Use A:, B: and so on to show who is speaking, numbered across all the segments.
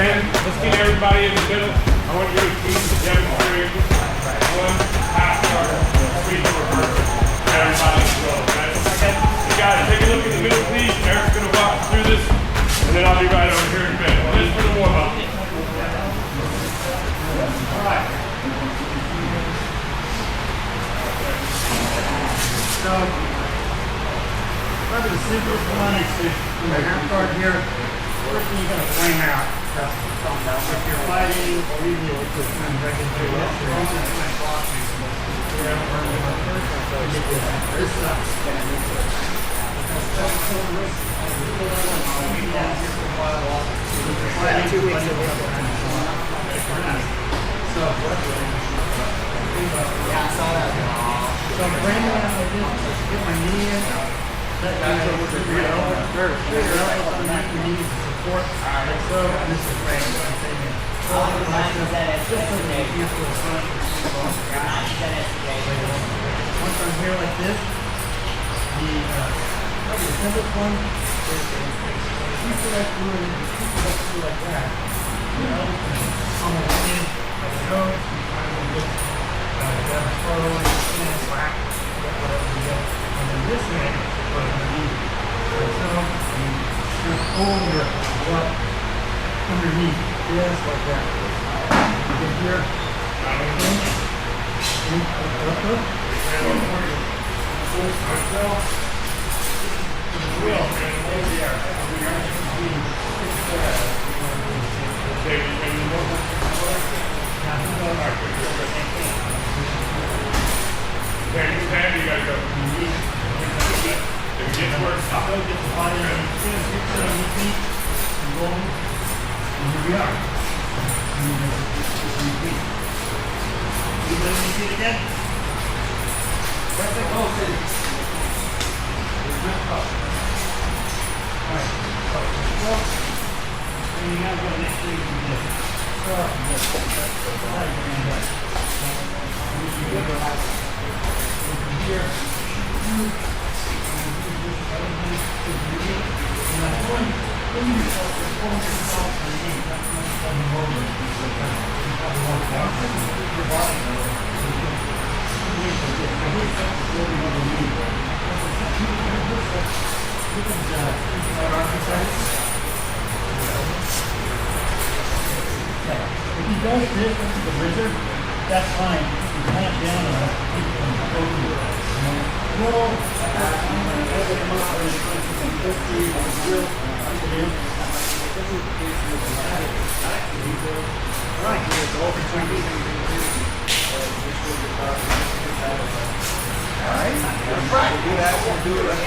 A: Let's get everybody in the middle. I want you to keep demonstrating one half guard, sweep to reverse. Everybody go, okay? You guys, take a look in the middle, please. Eric's going to walk through this, and then I'll be right over here in a minute. Just for the warm-up. All right.
B: So, probably the simplest one is to, in the half guard here, first thing you're going to flame out. If you're fighting, or even if you're kind of breaking through this, you're also going to block me. This sucks. So I'm framing out like this, get my knee in, that goes over to your elbow, your elbow underneath your knees to support, like so, and this is framed, what I'm saying. So I'm going to just so that you feel to the front. Once I'm here like this, probably the simplest one is you select through and you select through like that. Your elbow can almost in, like so, you kind of look down the throw, and slack, whatever you get. And then this hand goes underneath. Like so, and you pull your butt underneath this like that. You can hear
A: Okay, you stand, you gotta go. If it gets worse, stop.
B: Get the body on your feet, and go, and here we are. You let me see it again? Perfect. Oh, see. Alright, so, and you now go next to you from this. Here. If he does this with the wizard, that's fine. You clamp down on it, you can go through it. Roll. Right.
C: Do that. We'll do it.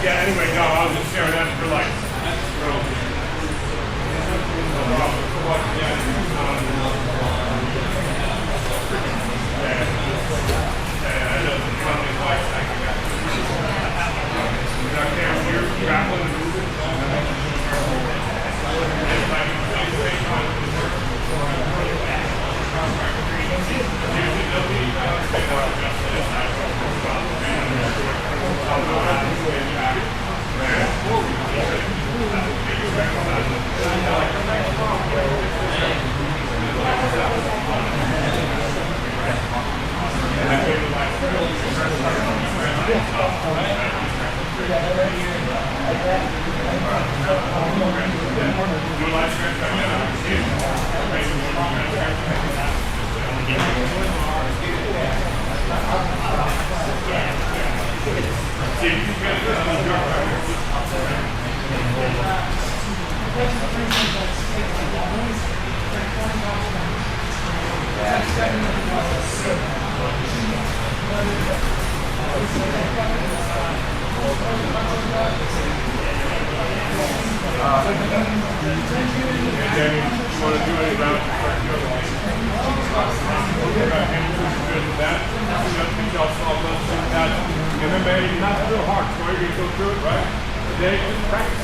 A: Yeah, anyway, no, I was just sharing that for like, Danny, you want to do any rounds? Good with that. Y'all saw those things out. And then, man, you're not real hard, so you're going to go through it, right? Today, just practice.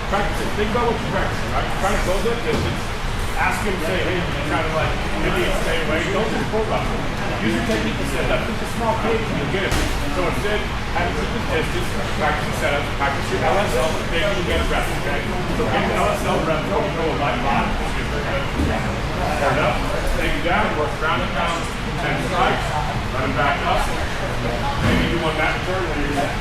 A: Practice it. Think about what you're practicing, right? You're trying to close it, just ask him, say, hey, you're kind of like, maybe stay away. Don't just pull up. Use your technique to set up. It's a small cage and you'll get it. So instead, have to keep the distance, practice the setup, practice your LSL, maybe you get a rep, okay? So get the LSL rep before you go a light line. Turn it up, take it down, work around and down, 10 strikes, run back up. Maybe you want that turn when you're set.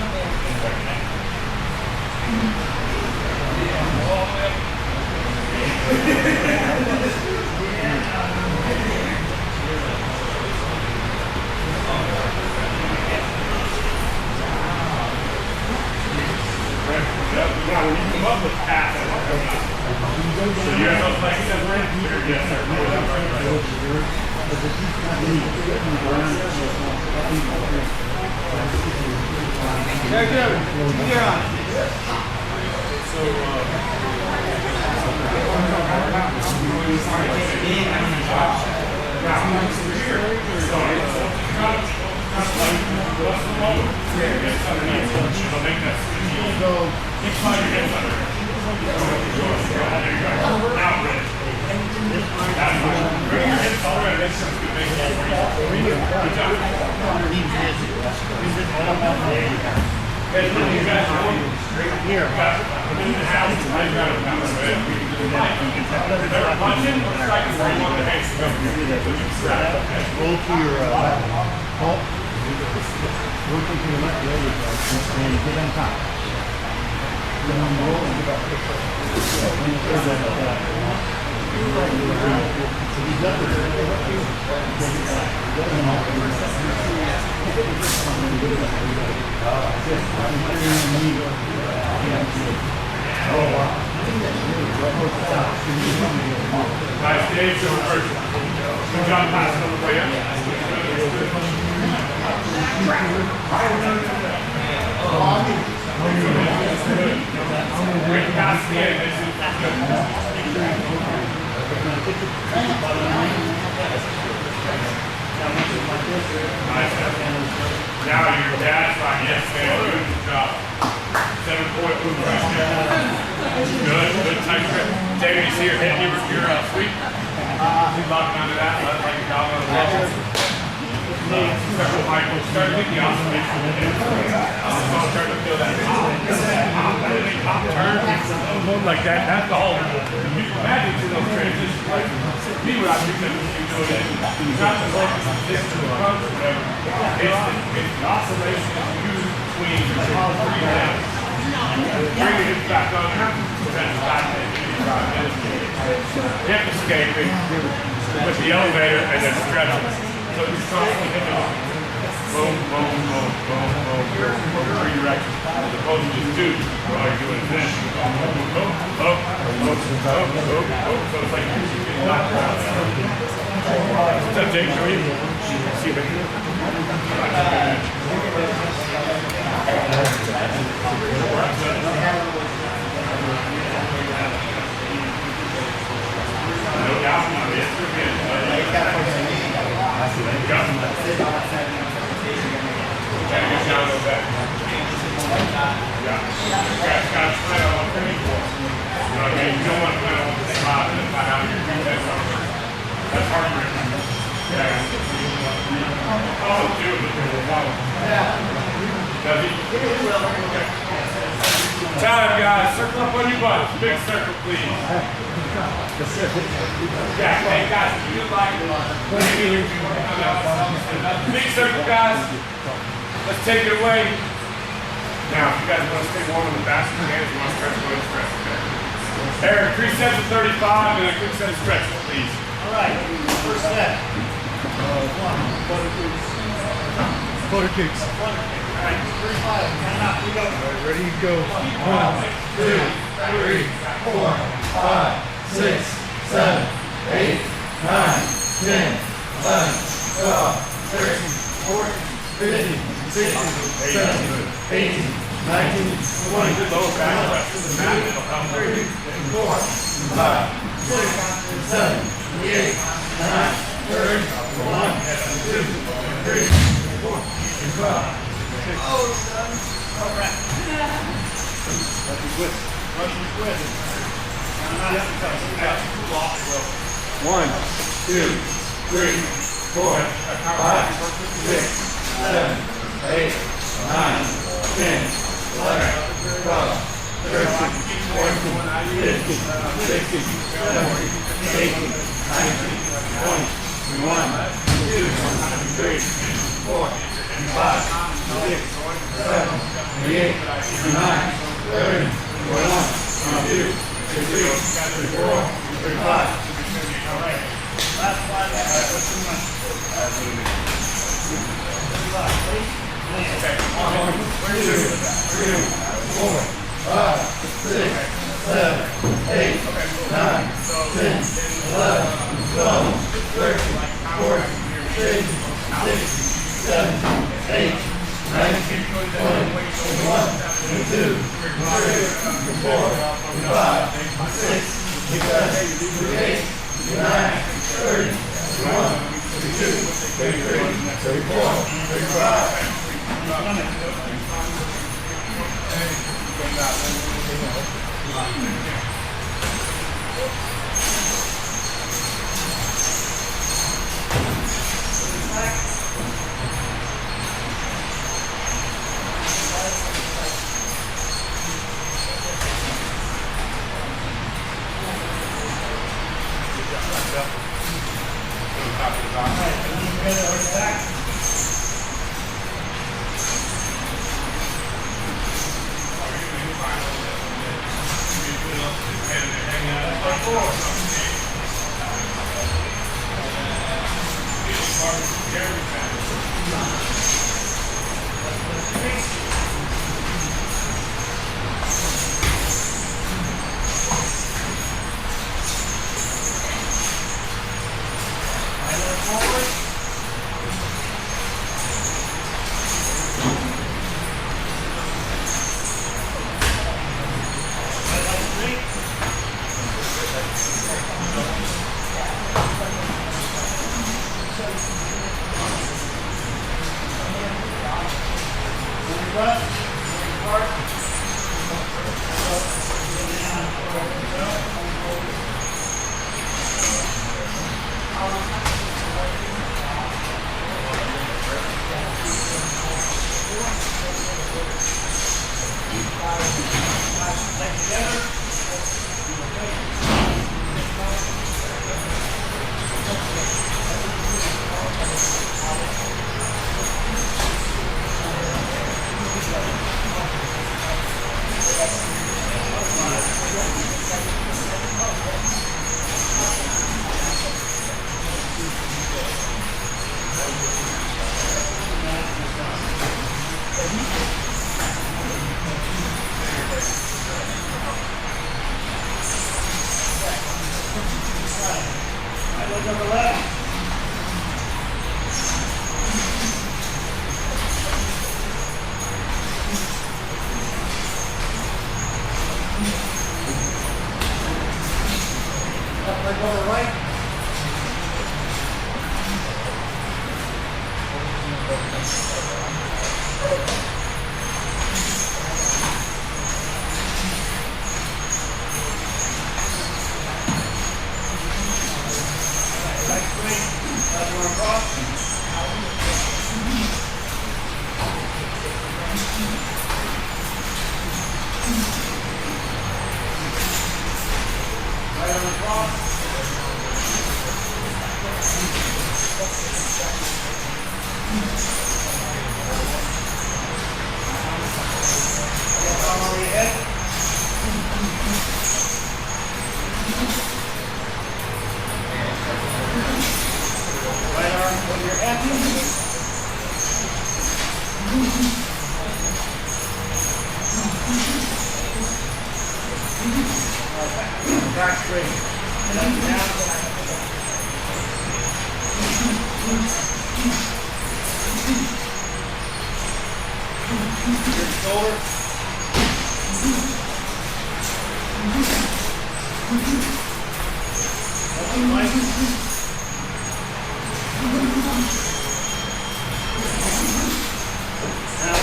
A: Now, when you come up with pass, so you have those legs separated? Yes, sir.
B: Roll to your pulp. Rotate to your left leg and get on top. Then roll and get up.
A: Nice, Dave. So first, good job passing on the way up. Great pass again. Now your dad's like, yes, man, good job. 7-point move right there. Good tight grip. Davies here, hitting your sweep. Keep locking onto that, like a dog on the wall. Michael, start to get the oscillation. Start to feel that top turn. Like that. That's the whole. Imagine to those transitions. Like, me, what I think that you know that it's not the focus on this to the front or whatever. It's the oscillation you use between your three legs. Bring it back on. That's back there. Hip escaping with the elevator and then stretching. So you're constantly hitting it. Boom, boom, boom, boom, boom, boom, three directions. As opposed to just two. All you're doing is this. Boom, boom, boom, boom, boom, boom, boom. So it's like you're getting knocked around. What's up, Jake? How are you? See you, baby. No doubt. Yes, we're good. Time, guys. Circle up on your butts. Big circle, please. Yeah, hey guys, if you like big circle, guys, let's take it away. Now, if you guys want to stay warm in the basket, if you want to stretch, go ahead and stretch. Okay. Eric, 3 sets of 35 and a quick set of stretches, please.
B: All right, first set. Quarter kicks. All right, 35. Count out. We go. All right, ready to go. 1, 2, 3, 4, 5. 6, 7, 8, 9, 10, 11, 12, 13, 14, 15, 16, 17, 18, 19, 20, 21, 22, 23, 24, 25,
A: One, two, three, 4, 5, 6, 7, 8, 9, 10, 11, 12, 13, 14, 15, 16, 17, 18, 19, 20, 21, 22, 23, 24, 25, 26, 27, 28, 29, 30, 41, 22, 23, 24, 35.
B: Last slide, that's 2 months.
A: Okay.
B: 2, 3, 4, 5, 6, 7, 8, 9, 10, 11, 12, 13, 14, 15, 16, 17, 18, 19, 20, 21, 22, 23, 24, 25, 26, 27, 28, 29, 30, 31, 32, 33, 34, 35.
C: Back straight. And then down. Your shoulder. Now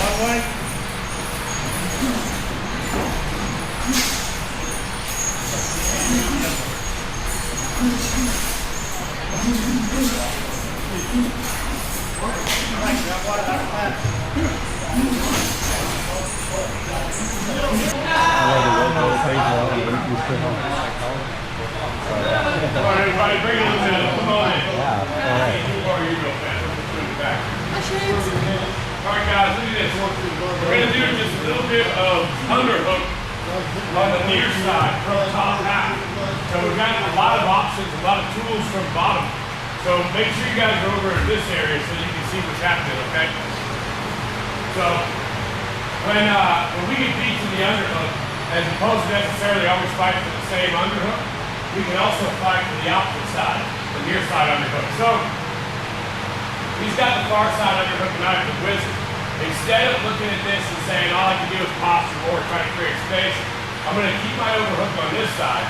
C: one way. Right, grab water out of the left.
A: Come on, everybody, bring it in the middle. Come on in. Or you go fast. Put it back. All right, guys, look at this. We're going to do just a little bit of underhook on the near side from the top half. So we've got a lot of options, a lot of tools from bottom. So make sure you guys are over in this area so you can see what's happening, okay? So when we get beat to the underhook, as opposed to necessarily always fight for the same underhook, we can also fight for the opposite side, the near side underhook. So he's got the far side underhook and I have the wizard. Instead of looking at this and saying all I can do is posture or try to create space, I'm going to keep my overhook on this side,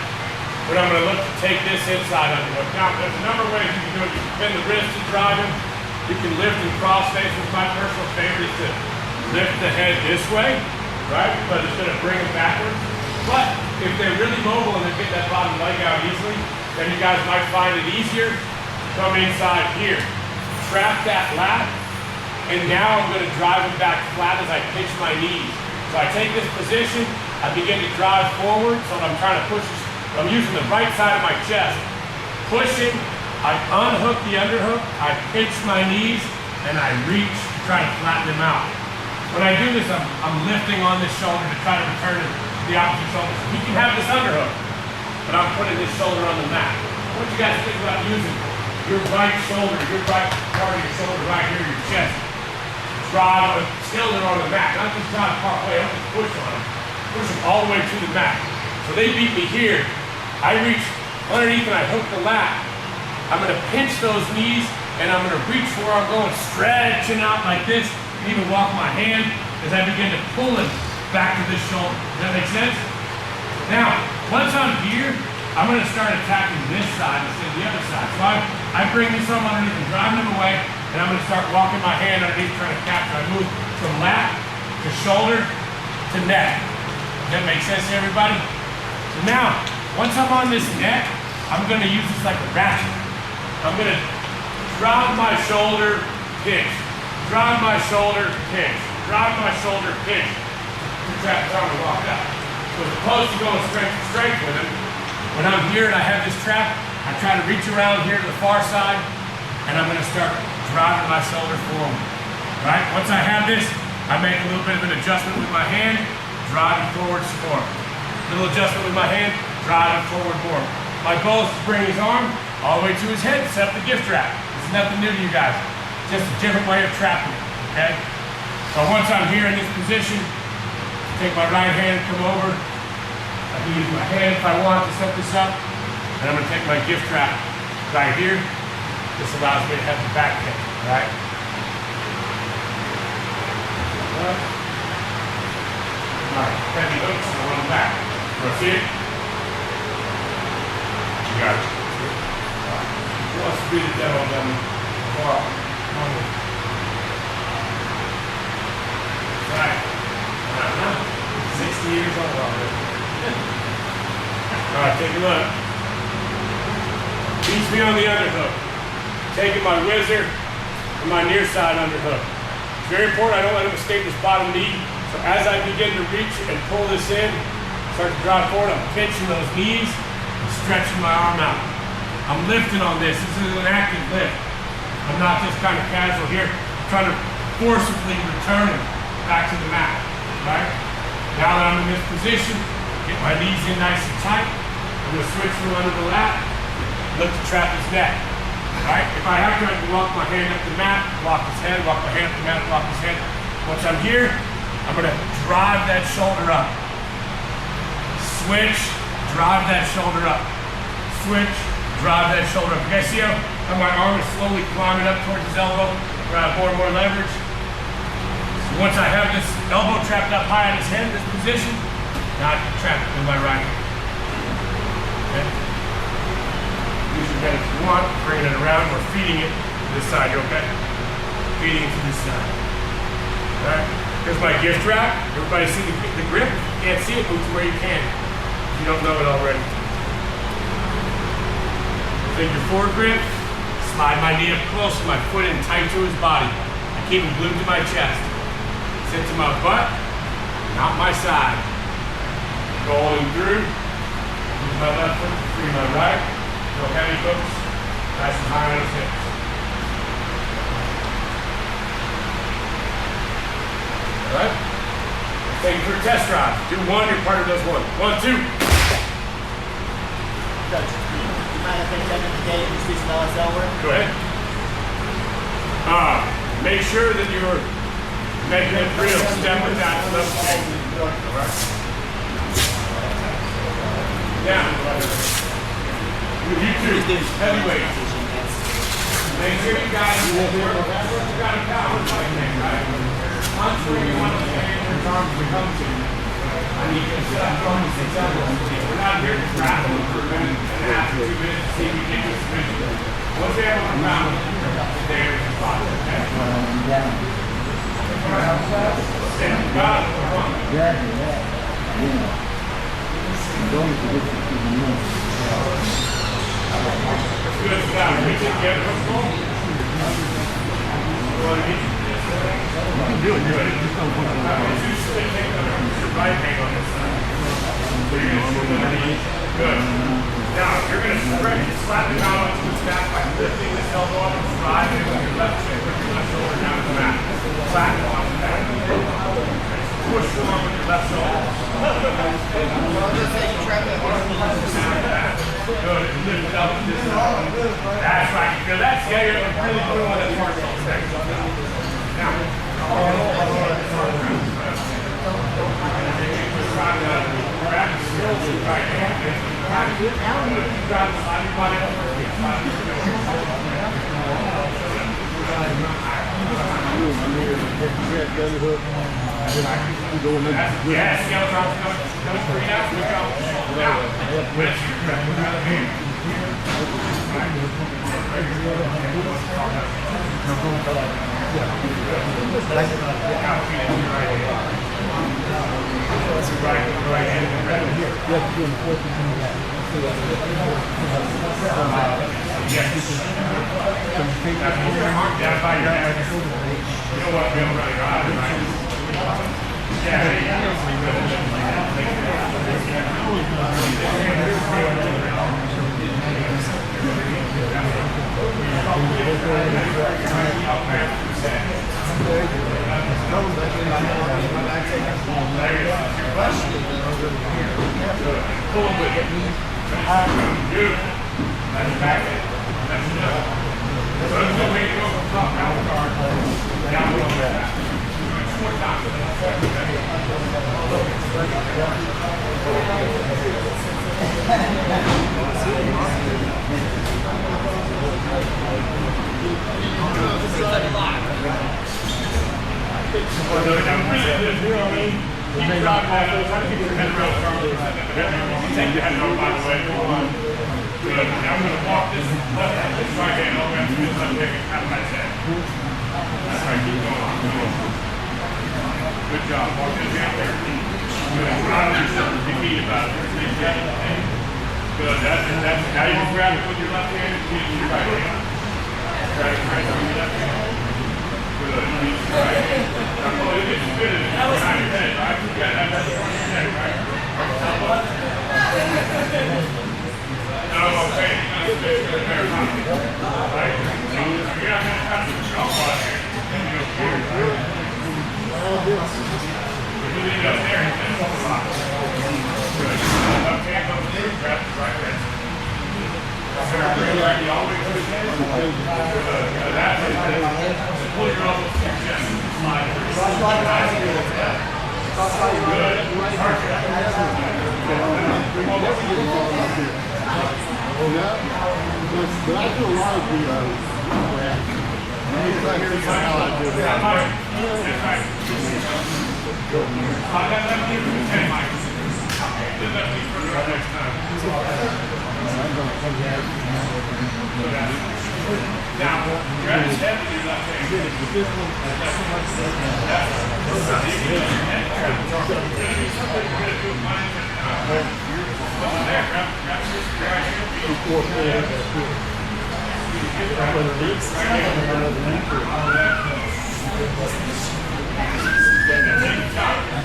A: but I'm going to look to take this inside underhook. Now, there's a number of ways you can do it. You can bend the wrist and drive him. You can lift and cross face. My personal favorite is to lift the head this way, right? Because it's going to bring him backwards. But if they're really mobile and they get that bottom leg out easily, then you guys might find it easier to come inside here. Trap that lat, and now I'm going to drive him back flat as I pitch my knees. So I take this position, I begin to drive forward, so I'm trying to push, I'm using the right side of my chest. Pushing, I unhook the underhook, I pitch my knees, and I reach to try to flatten him out. When I do this, I'm lifting on this shoulder to try to return it to the opposite shoulder. So he can have this underhook, but I'm putting this shoulder on the mat. What you guys think about using your right shoulder, your right part of your shoulder right here, your chest? Drive, still they're on the mat. Not just drive part way, I'm just push on them. Push them all the way to the mat. So they beat me here. I reach underneath and I hook the lat. I'm gonna pinch those knees and I'm gonna reach where I'm going, stretching out like this, and even walk my hand as I begin to pull him back to this shoulder. Does that make sense? Now, once I'm here, I'm gonna start attacking this side instead of the other side. So I bring this arm underneath and driving him away, and I'm gonna start walking my hand underneath trying to capture. I move from lat to shoulder to neck. Does that make sense to everybody? So now, once I'm on this neck, I'm gonna use this like a ratchet. I'm gonna drive my shoulder, pinch. Drive my shoulder, pinch. Drive my shoulder, pinch. To trap his arm to walk out. So as opposed to going straight to straight with him, when I'm here and I have this trap, I try to reach around here to the far side, and I'm gonna start driving my shoulder forward. Right? Once I have this, I make a little bit of an adjustment with my hand, driving forward some more. Little adjustment with my hand, driving forward more. My goal is to bring his arm all the way to his head, set up the gift trap. This is nothing new to you guys. Just a different way of trapping it, okay? So once I'm here in this position, take my right hand, come over. I can use my hand if I want to set this up. And I'm gonna take my gift trap right here. This allows me to have the back kick, right? All right, heavy hooks, and I want them back. You see it? You got it. Who wants to be the demo dummy? Right. 60 years old already. All right, take a look. Beats me on the underhook. Taking my whizzer and my near side underhook. It's very important I don't let him escape this bottom knee. So as I begin to reach and pull this in, start to drive forward, I'm pinching those knees and stretching my arm out. I'm lifting on this. This is an active lift. I'm not just kind of casual here. I'm trying to forcibly return him back to the mat, right? Now that I'm in this position, get my knees in nice and tight. I'm gonna switch from under the lat, look to trap his neck, right? If I have to, I can walk my hand up the mat, walk his head, walk my hand up the mat, walk his head. Once I'm here, I'm gonna drive that shoulder up. Switch, drive that shoulder up. Switch, drive that shoulder up. You guys see how my arm is slowly climbing up towards his elbow, where I have more and more leverage? So once I have this elbow trapped up high on his head, this position, now I can trap it with my right hand. Okay? Use your then if you want, bringing it around, we're feeding it to this side, you okay? Feeding it to this side. Alright? Here's my gift wrap. Everybody see the grip? Can't see it, move to where you can. If you don't know it already. Take your forward grip, slide my knee up close with my foot in tight to his body. I keep him glued to my chest. Sit to my butt, not my side. Rolling through. Use my left foot, free my right. No heavy hooks. Nice and high on his hips. Alright? Take it for a test drive. Do one, you're part of those one. 1, 2.
C: Coach, you mind if I check in today and just do some LSL work?
A: Go ahead. Make sure that you're making it real step with that left change. Alright? Now, with you two, heavyweights. Make sure you guys work. You got a power like that, right? Once where you want to stand your arms to come to. I need you to sit up on the 6 elbows. We're not here to grapple for a minute and a half, 2 minutes to see if we get you submission. Once they have on the ground, there is the spot. Okay? Got it. Come on. Good stuff. Reach it together. Really good. Your right hand on this side. So you're going to sit underneath. Good. Now, you're going to stretch it, slap it down onto his back by lifting this elbow up and driving it with your left foot, with your left shoulder down to the mat. Flat on the back. Push forward with your left shoulder. Good. Lift it up and just that's right. You feel that? See how you're really doing one of the parts on the next. Now, grab the skills with your right hand. Grab the side of your body over. Yes, the other arm's going straight out. Good job. Now, lift your grip with the other hand. Right hand. Now, keep your arm down by your head. You don't want to be able to run your eyes, right? Yeah, there you pull with it. Good. That's back. That's enough. So there's no way to go from top down the guard. Down the back. 2 more times. Keep driving that up. Try to keep your head around Charlie. Take your head over, by the way. Good. Now I'm going to walk this left hand, this right hand all the way up to this left hand and pat my head. That's right. Keep going. Good job. Walk this out there. Good. Proud of yourself. Be neat about it. Good. That's it. That's it. Now you can grab it with your left hand and keep it with your right hand. Grab it right over your left hand. Good. Keep it right hand. Now, look at you good. That was behind your head, right? You got that front of your neck, right? No, okay. You're not going to touch the jump on here. You leave it up there and then pull the rock. Good. Left hand goes through, grab the right wrist. Bring your right knee all the way to his head. Good. That's it. Pull your elbows to your chest and slide through. Good. Perfect.
D: Oh yeah? But I do a lot of the how I do that.
A: Next time. Now, grab his head with your left hand.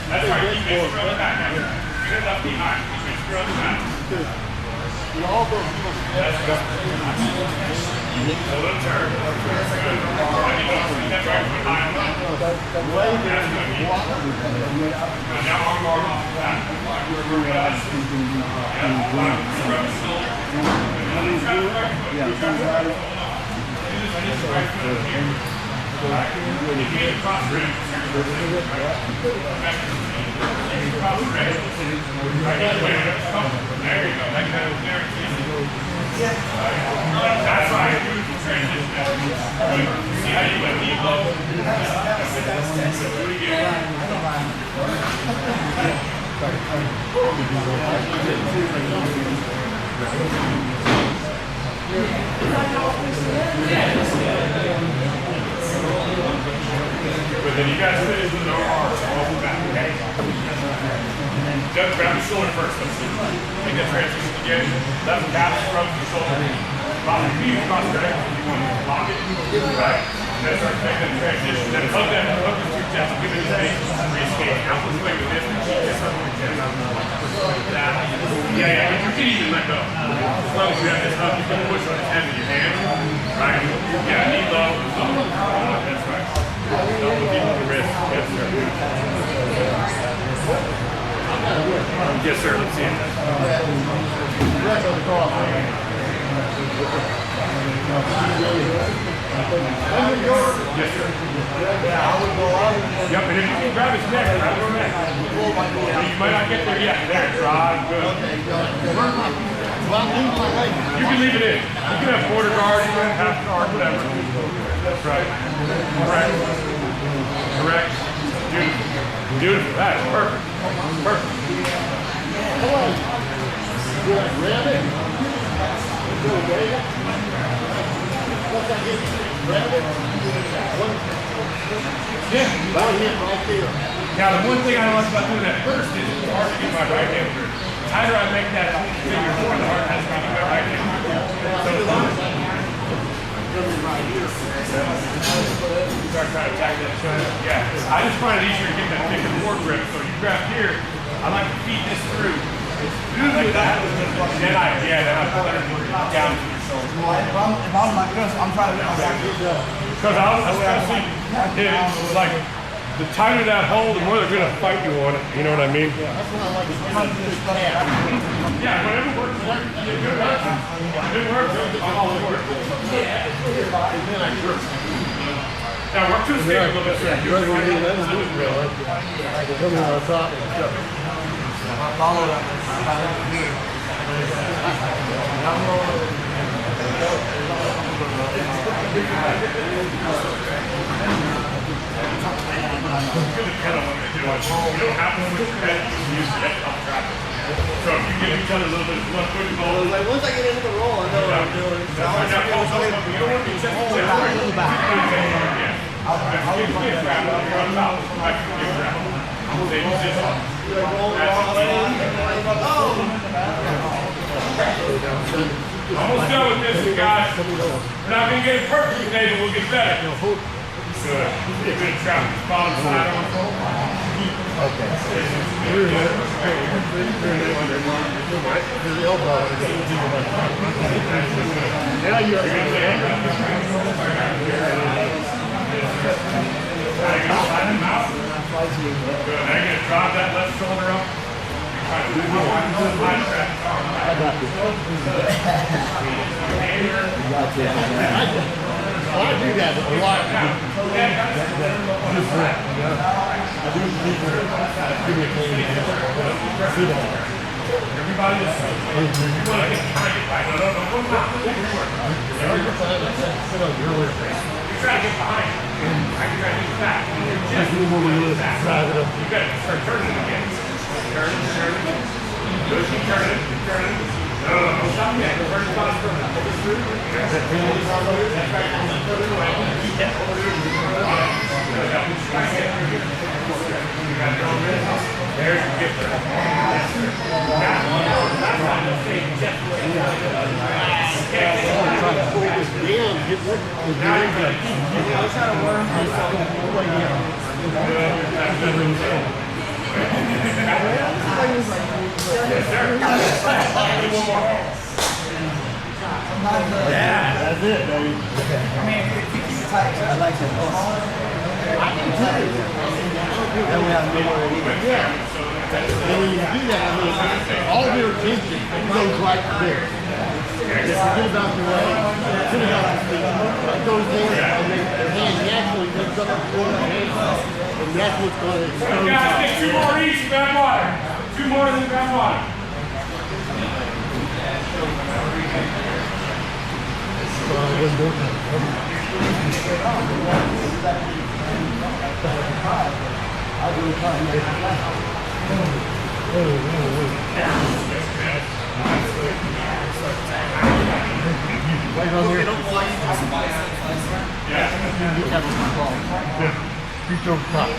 A: That's right, keep it from the back. Get it up behind. Keep it from the back. That's good. A little turn. That's right, behind. Now arm off the back. Cross grip. Cross grip. There you go. That kind of that's right. Transition. See how you went deep low? Pretty good. But then you guys finish with no arms off the back, okay? Just grab the shoulder first. Let's see. Make that transition again. Left calf scrubs the shoulder. Lock your knees across your ankles if you want to lock it. Right? Then start to make that transition. Then hug that, hug the two chest. Give it a space. Re-escape. Now let's play with this. Just up with this. Yeah. You can even let go. As long as you have this hug, you can push on his head with your hand. Right? Yeah, knee low. That's right. Double deep with the wrist. Yes, sir. Yes, sir. Let's see it. Yes, sir. Yep, and if you can grab his neck, grab your neck. You might not get there yet. There, right. Good. You can leave it in. You can have quarter guard, you can have half guard, whatever. That's right. Correct. Correct. Beautiful. Beautiful. That is perfect. Perfect.
D: Come on. Grab it. Grab it.
A: Yeah.
D: Right hand right there.
A: Now, the one thing I don't like about doing that first is it's hard to get my right hand through. The tighter I make that figure four, the harder it has to be to get my right hand through. So as long as start trying to attack that shoulder. Yeah. I just find it easier to get that thicker more grip. So you grab here, I like to feed this through. Like that. Then I pull it down to your shoulder.
C: If I'm like this, I'm trying to get my back.
A: Because I was especially, it's like, the tighter that hold, the more they're going to fight you on it. You know what I mean?
D: That's what I like to do.
A: Yeah, whatever works. Good work. Good work. I'm all for it. Now work to escape a little bit, sir. You're going to do it.
D: Coming on top.
C: Follow that.
A: Good depend on what you're doing. You don't have to switch your head. You can use the head up traffic. So if you give each other a little bit of one foot ball.
C: Like once I get into the roll, I know what I'm doing.
A: You don't want to be just almost done with this, guys. We're not going to get it perfect today, but we'll get better. Good. You're going to trap the bottom side on.
D: Okay. His elbow. Now you're
A: Now you're going to drop that left shoulder up. I
D: do that a lot.
A: Everybody is you want to get trying to get by. No. You're trying to get behind. I can try to get back. You got to start turning again. Turn. Keep turning. There's the gift.
D: That's it, baby. I like that. Then we have to know where it is. Yeah. And when you do that, I mean, all of your attention goes right there. Just forget about the way, forget about the speed. It goes there, and then your hand naturally picks up the floor of the hand. And that's what's going to expose.
A: Guys, get 2 more each, grab water. 2 more than grab water.
D: Right on there. He's so top.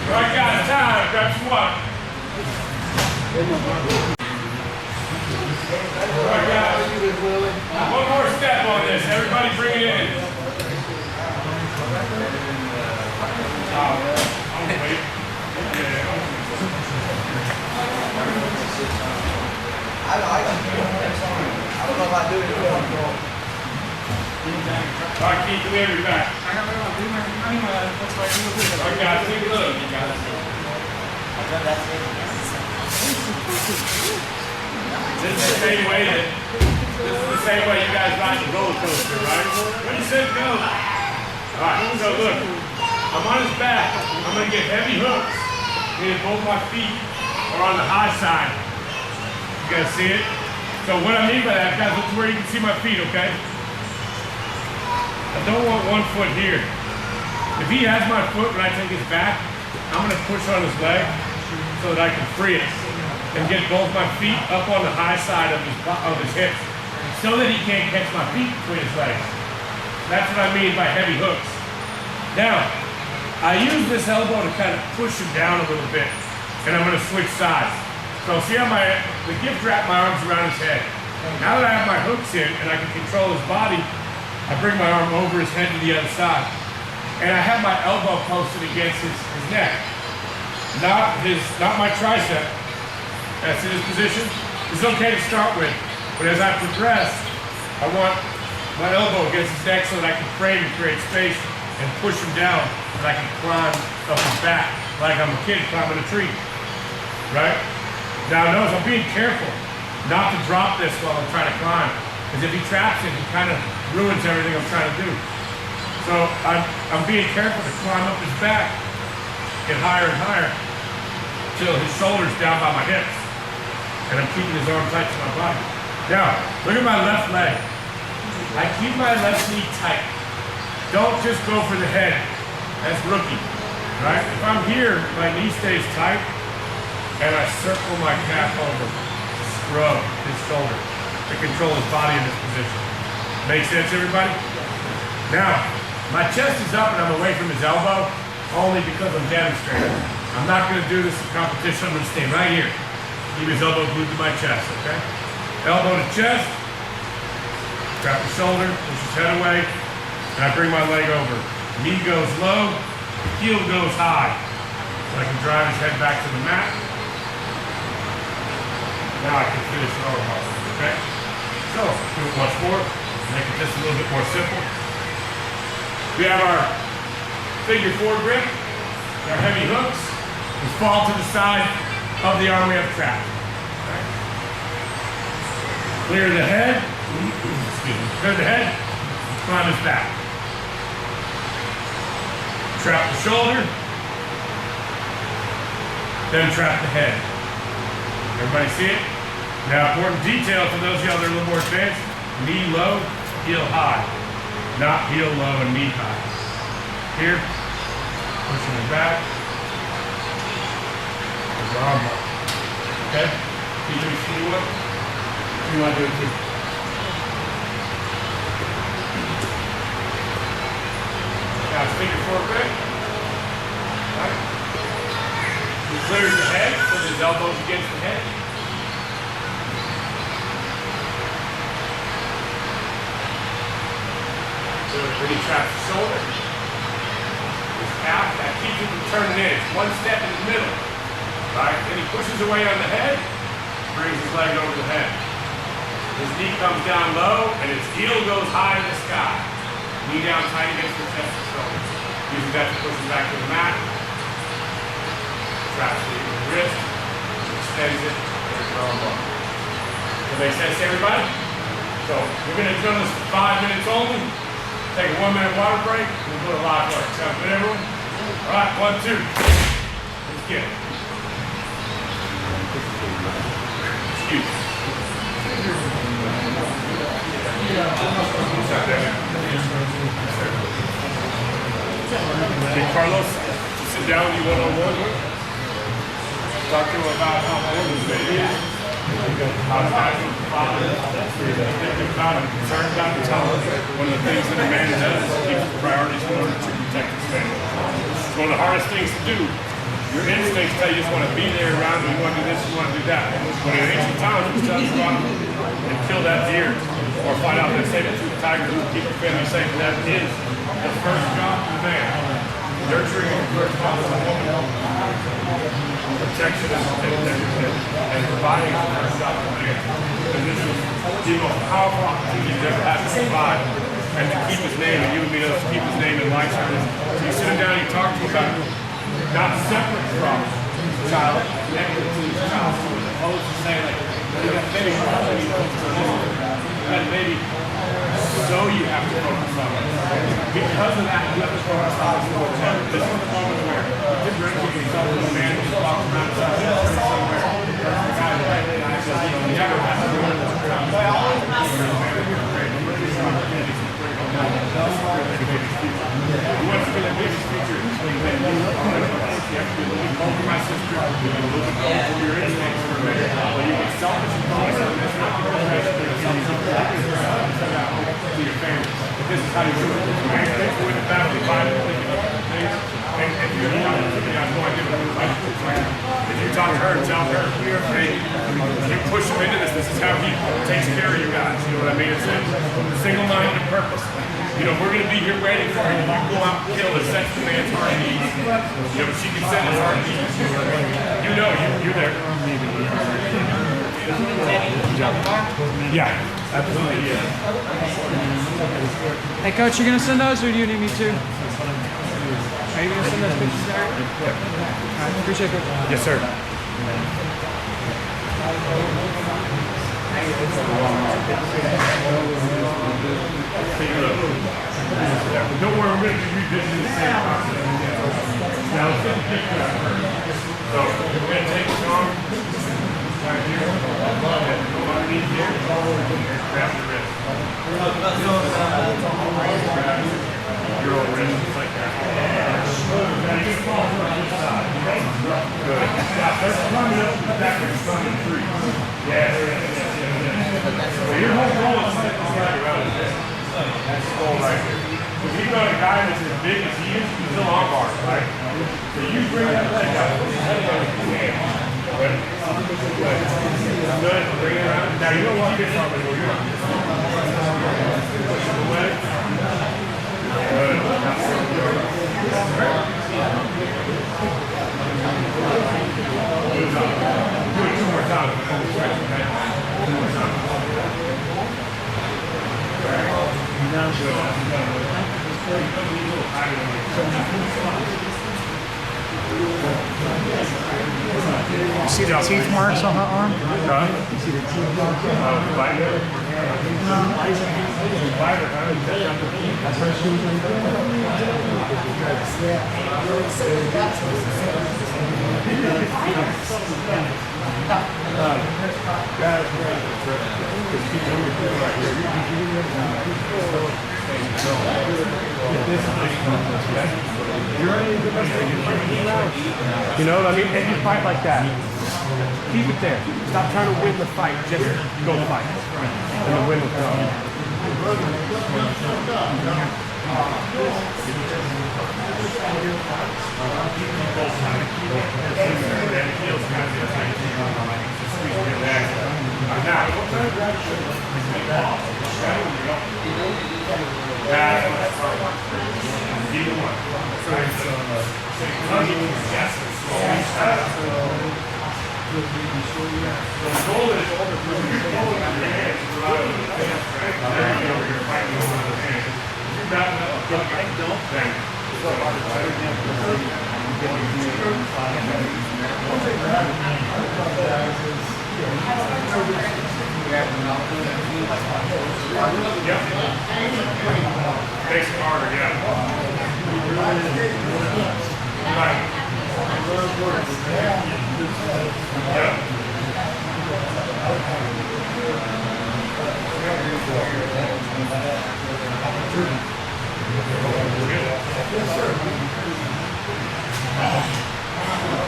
A: Alright guys, time. Grab some water. Alright guys. One more step on this. Everybody bring it in. I'm gonna wait.
C: I don't know if I do it.
A: Alright, Keith, come here, be back. Alright guys, take a look. This is the same way you guys ride the roller coaster, right? When you said go. Alright, so look. I'm on his back. I'm gonna get heavy hooks. Meaning both my feet are on the high side. You guys see it? So what I mean by that, guys, look to where you can see my feet, okay? I don't want one foot here. If he has my foot when I take his back, I'm gonna push on his leg so that I can free it and get both my feet up on the high side of his hips so that he can't catch my feet between his legs. That's what I mean by heavy hooks. Now, I use this elbow to kind of push him down a little bit, and I'm gonna switch sides. So see how the gift wrap my arms around his head. Now that I have my hooks in and I can control his body, I bring my arm over his head to the other side. And I have my elbow posted against his neck. Not my tricep. That's in his position. It's okay to start with, but as I progress, I want my elbow against his neck so that I can frame and create space and push him down and I can climb up his back like I'm a kid climbing a tree, right? Now notice I'm being careful not to drop this while I'm trying to climb, because if he traps it, he kind of ruins everything I'm trying to do. So I'm being careful to climb up his back, get higher and higher, till his shoulder's down by my hips. And I'm keeping his arm tight to my body. Now, look at my left leg. I keep my left knee tight. Don't just go for the head. That's rookie, right? If I'm here, my knee stays tight, and I circle my calf over, scrub his shoulder to control his body in this position. Make sense, everybody? Now, my chest is up and I'm away from his elbow only because I'm demonstrating. I'm not going to do this in competition. I'm going to stay right here. Keep his elbow glued to my chest, okay? Elbow to chest. Grab the shoulder, push his head away, and I bring my leg over. Knee goes low, heel goes high. So I can drive his head back to the mat. Now I can finish the lower muscle, okay? So, do it once more, make it just a little bit more simple. We have our figure 4 grip, our heavy hooks. We fall to the side of the arm we have trapped. Okay? Clear the head, clear the head, climb his back. Trap the shoulder, then trap the head. Everybody see it? Now, important detail for those of y'all that are a little more advanced, knee low, heel high. Not heel low and knee high. Here, pushing it back. There's the arm bar. Okay? Teacher, you see what? You want to do it too? Now, it's figure 4 grip. Right? He clears the head, so his elbows against the head. Then he traps the shoulder. His calf, that keeps him from turning in. It's one step in the middle. Right? Then he pushes away on the head, brings his leg over the head. His knee comes down low, and his heel goes high in the sky. Knee down tight against the chest and shoulders. Using that to push him back to the mat. Traps the wrist, extends it, there's your arm bar. Does that make sense to everybody? So, we're going to do this for 5 minutes only. Take a 1-minute water break, and we'll do a lot of work. Sound good, everyone? All right, 1, 2. Let's get it. Excuse me. Hey, Carlos, sit down with you one-on-one. Talk to him about how important his baby is. How his passion for father is. Thinking about him, concerned about him. Tell him one of the things that a man does is keep his priorities in order to protect his family. It's one of the hardest things to do. Your instincts tell you just want to be there around him, you want to do this, you want to do that. But in ancient times, it was tough to go out and kill that deer or find out that saber-toothed tiger who would keep the family safe. And that is the first job of the man. Nurturing is the first job of the woman. Protection and providing is the first job of the man. And this is the most powerful opportunity he's ever had to survive and to keep his name, and you and me know to keep his name in life service. So you sit him down and you talk to him about it. Not separate from the child, connected to the child. So as opposed to saying, like, you got a baby, you got a baby, so you have to focus on it. Because of that, you have to focus on it. This is the moment where you did bring yourself to a man who walks around somewhere. The guy that says, you know, never has to do it. You want to be the biggest feature. You have to be looking over my sister. You have to look over your instincts for a minute. But you get selfish and focus on this. Not because you're to your family. But this is how you do it. Things go into battle. You find it, thinking of things. And you're not you have no idea what your life looks like. If you talk to her and tell her, you push him into this. This is how he takes care of you guys. You know what I mean? It's a single-minded purpose. You know, we're going to be here waiting for you. You go out and kill the sex man's heart needs. You know, she can send his heart needs. You know, you're there. Yeah, absolutely. Yeah.
E: Hey, Coach, you going to send those or do you need me to? Are you going to send those pictures there?
A: Yeah.
E: All right, appreciate it.
A: Yes, sir. Don't worry, we're going to be revisiting the same process. Now, let's get the picture out first. So, we're going to take his arm right here, and go underneath here, and grab the wrist. Your old wrist, just like that. Now, you can fall from this side. Good. Now, there's one up in the back of the three. Yes. So your whole goal is to get around this. That's the goal right here. If you've got a guy that's as big as he is, he's still on bar, right? So you bring that leg out. Good. Good. Bring it around. Now you don't want to get from it. Push it away. Good.
B: see the teeth marks on her arm?
A: Huh? You see the teeth marks? Biter. Biter, huh?
D: That's her shoes right there.
A: You know what I mean? If you fight like that, keep it there. Stop trying to win the fight. Just go fight. And the win will come. Makes it harder, yeah. Right. Yeah.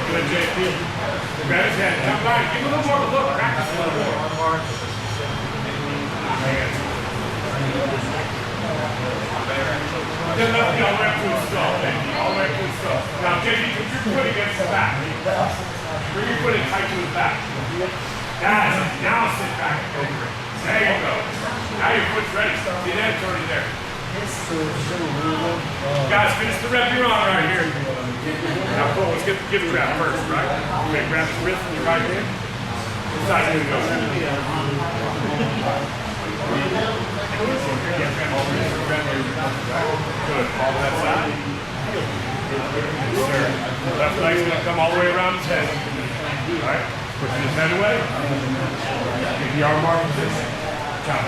A: Good, JP. Grab his head. Come by. Give him a little more of a look. Practice a little more. Then let me all the way up to his skull, baby. All the way up to his skull. Now, JP, put your foot against his back. Bring your foot in tight to his back. That's it. Now sit back. There you go. Now your foot's ready. See that? It's already there. Guys, finish the rep you're on right here. Now, cool. Let's get the wrap first, right? You're going to grab the wrist in your right hand. Which side's going to go? Good. All to that side. Sir. Left leg's going to come all the way around his head. All right. Pushing his head away. Get the arm bar position. Tap.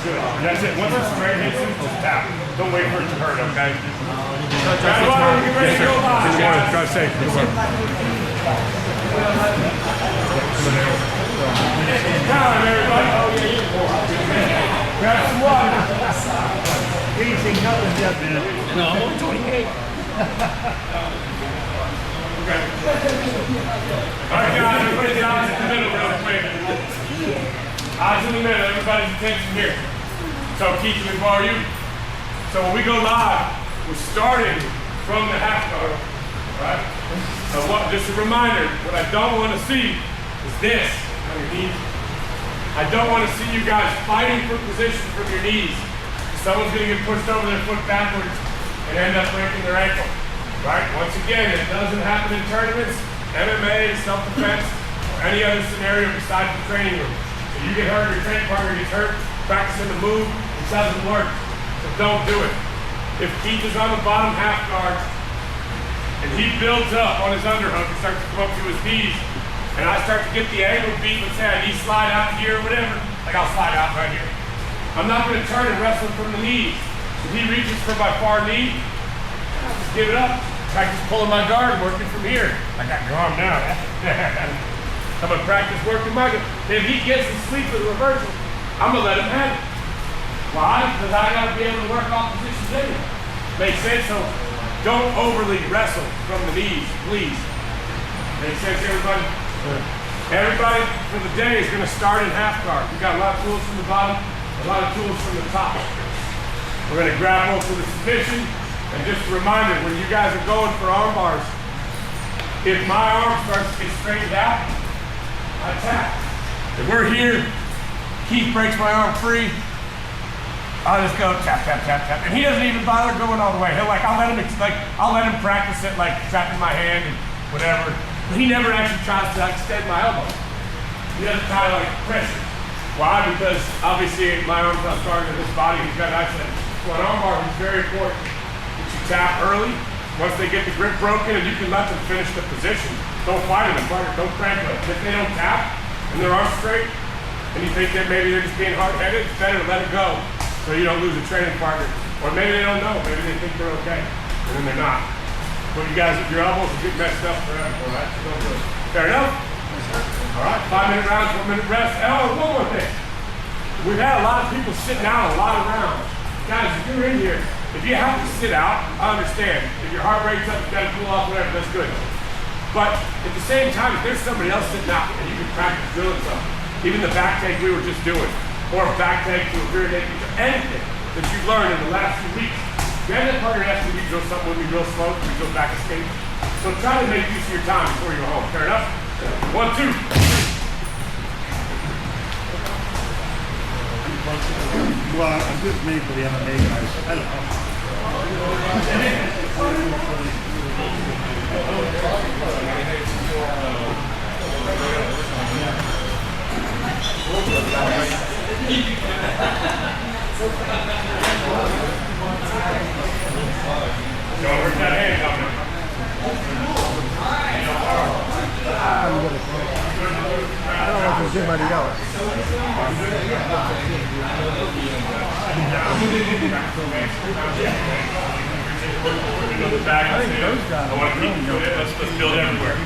A: Good. That's it. Once it's straight hits him, just tap. Don't wait for it to hurt, okay? Grab water and get ready to go live. Drive safe. Good work. Time, everybody. Grab some water.
B: Easy, nothing yet, man.
C: No, I'm only 28.
A: Okay. All right, guys, everybody, the eyes in the middle real quick. Eyes in the middle, everybody's attention here. So, Keith, can we borrow you? So when we go live, we're starting from the half guard, right? So just a reminder, what I don't want to see is this on your knees. I don't want to see you guys fighting for position from your knees. Someone's going to get pushed over their foot backwards and end up breaking their ankle, right? Once again, it doesn't happen in tournaments, MMA, self-defense, or any other scenario besides the training room. So you get hurt, your training partner gets hurt, practicing the move, it doesn't work. So don't do it. If Keith is on the bottom half guard and he builds up on his underhook and starts to come up to his knees, and I start to get the angle beat, let's say I knee slide out here or whatever, like I'll slide out right here. I'm not going to turn and wrestle from the knees. If he reaches for my far knee, just give it up. Practice pulling my guard, working from here. I got your arm now. I'm going to practice working my guard. If he gets to sleep with a reversal, I'm going to let him have it. Why? Because I got to be able to work off positions anyway. Makes sense? So don't overly wrestle from the knees, please. Makes sense, everybody? Everybody for the day is going to start in half guard. We got a lot of tools from the bottom, a lot of tools from the top. We're going to grapple for the submission. And just a reminder, when you guys are going for arm bars, if my arm starts to get straightened out, I tap. If we're here, Keith breaks my arm free, I'll just go tap, tap, tap, tap. And he doesn't even bother going all the way. He'll I'll let him practice it, like trapping my hand and whatever. But he never actually tries to extend my elbow. He doesn't try to press it. Why? Because obviously my arm's not starting in his body. He's got an isolate. So an arm bar is very important that you tap early Once they get the grip broken and you can let them finish the position, don't fight them in front, don't crank them. If they don't tap and their arms straight, and you think that maybe they're just being hard-headed, it's better to let it go so you don't lose a training partner. Or maybe they don't know, maybe they think they're okay, and then they're not. Put you guys with your elbows and get messed up forever, all right? Don't do it. Fair enough? All right, 5-minute rounds, 1-minute rest. Oh, one more thing. We've had a lot of people sit down a lot of rounds. Guys, if you're in here, if you have to sit out, I understand. If your heart rate's up, you gotta cool off, whatever, that's good. But at the same time, if there's somebody else sitting out and you can practice drilling something, even the back take we were just doing, or a back take to a rear naked, anything that you've learned in the last few weeks, grab that partner and ask me to drill something with me real slow, we go back and skate. So try to make use of your time before you go home. Fair enough? 1, 2, 3.
B: Well, I'm just made for the MMA guys. I don't know.
A: Don't hurt that hand, Dominic.
D: I don't know if there's anybody else.
A: Back, I want to keep doing it. Let's build everywhere.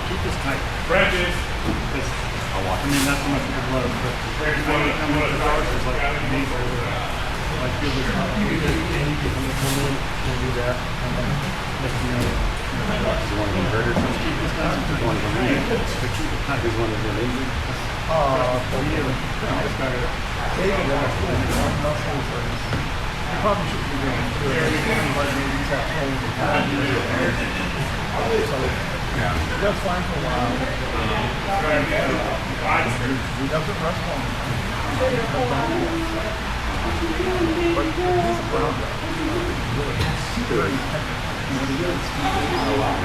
B: Keep this tight.
A: Bridges.
B: I mean, that's how much I love. But come with the doors is like amazing. Like feel this up. And you can come in and do that. And then let you know.
F: You want to convert or something? You want to go in? Who's one of them injured?
B: For you. It's better. You probably should be doing it. Maybe tap home. Yeah. That's fine for a while. He doesn't rest long. But he's a brown guy. Really.
F: Oh, wow.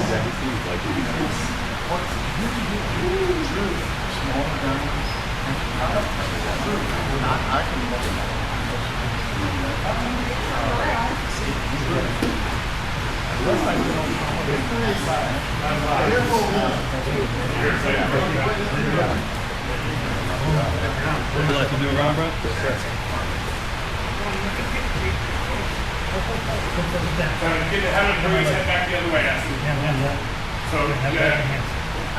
F: That seems like
B: Smaller guys. I can look at that.
E: What would you like to do around, bro?
A: Get the head up, bring his head back the other way. So, yeah.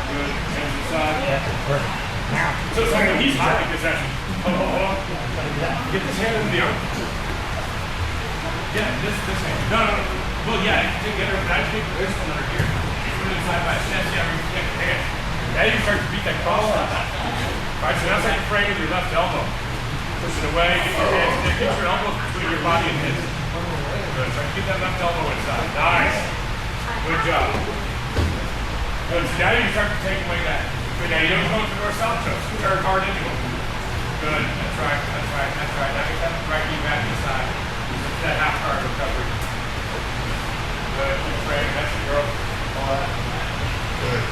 A: Good. Hands to the side. So it's like when he's hot like this, actually. Hold on. Get this hand in the arm. Yeah, this hand. No. Well, yeah, you can get her, but I just think this one under here. You put it side by chest, yeah, you can get your hand. Now you start to beat that cross line. Alright, so now take the frame with your left elbow. Push it away, get your hands, get your elbows between your body and his. Good, try to keep that left elbow inside. Nice. Good job. Good, so now you can start to take away that. Good, now you don't go to the north-south choke. Turn hard into it. Good, that's right. Now get that right knee back inside. That half guard recovery. Good, keep frame, that's your girl. All that. Good.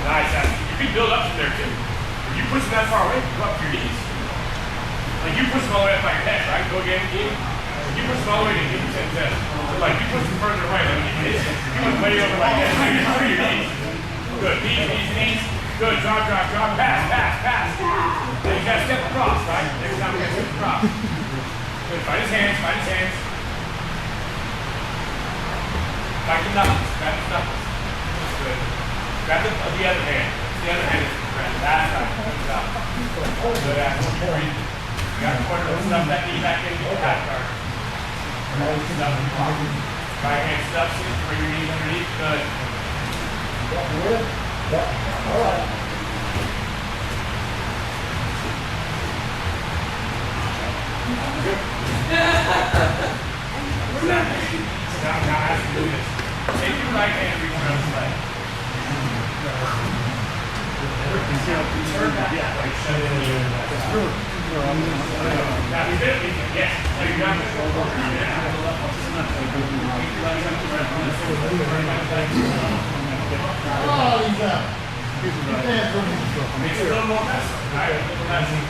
A: Nice, you can build up from there too. If you push them that far away, go up to your knees. Like you push them all the way up by your head, right? Go again, you push them all the way to your knees, 10. So like you push them further away, like you went way over like that, to your knees. Good, knees. Good, drop, pass. Then you gotta step across, right? Next time we gotta step across. Good, fight his hands. Fight the knuckles, grab the knuckles. Good. Grab the other hand. The other hand is grab. That's right. Good job. Good action. Breathe. You got the corner. Stuff that knee back in. Get your half guard. Right hand stuffs it. Bring your knees underneath. Good. All right. Good. Now as you do this, take your right hand and reach around his leg. Turn that right shoulder. That's it. Yes. There you go.
D: Oh, he's out.
A: Makes it a little more messy. All right, a little messy.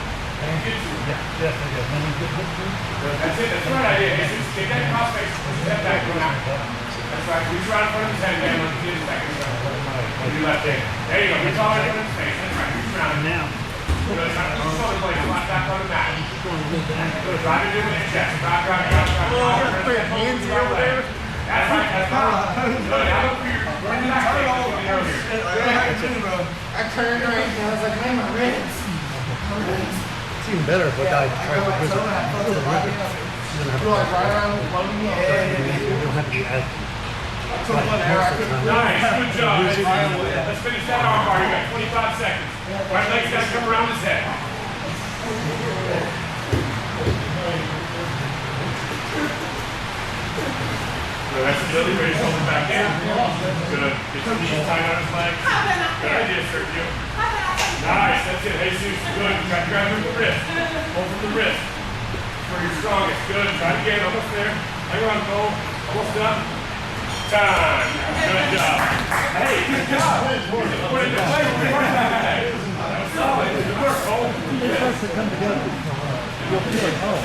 B: Yes, I did.
A: That's it. That's the right idea. Jesus. Get that cross face. Step back. Go now. That's right. Reach right in front of his head, man. Let's get his second shot. Do that thing. There you go. Reach all in front of his face. That's right. Reach around.
B: Now.
A: Good. Slowly play. Flat back on the mat. Good. Drive it in with your chest. Drive.
D: Put your hands here over there.
A: That's right. That's right. Good. Now look for your back leg.
D: I turned right and I was like, man, my ribs.
B: It's even better if a guy tries to visit.
D: You're like right around floating the air.
B: You don't have to be as
A: Nice. Good job. Let's finish that arm bar. You got 25 seconds. Right leg's got to come around his head. Good. That's the belly. Ready to hold it back in. Good. Get your knees tight on his legs. Good idea, Sergio. Nice. That's it. Jesus. Good. Try to grab him with the wrist. Hold from the wrist. For your strongest. Good. Try it again. Almost there. Hang on, Cole. Almost done. Time. Good job. Hey, good job. Put it into play. That was solid. Good work, Cole.
B: It starts to come together. You'll feel like, oh.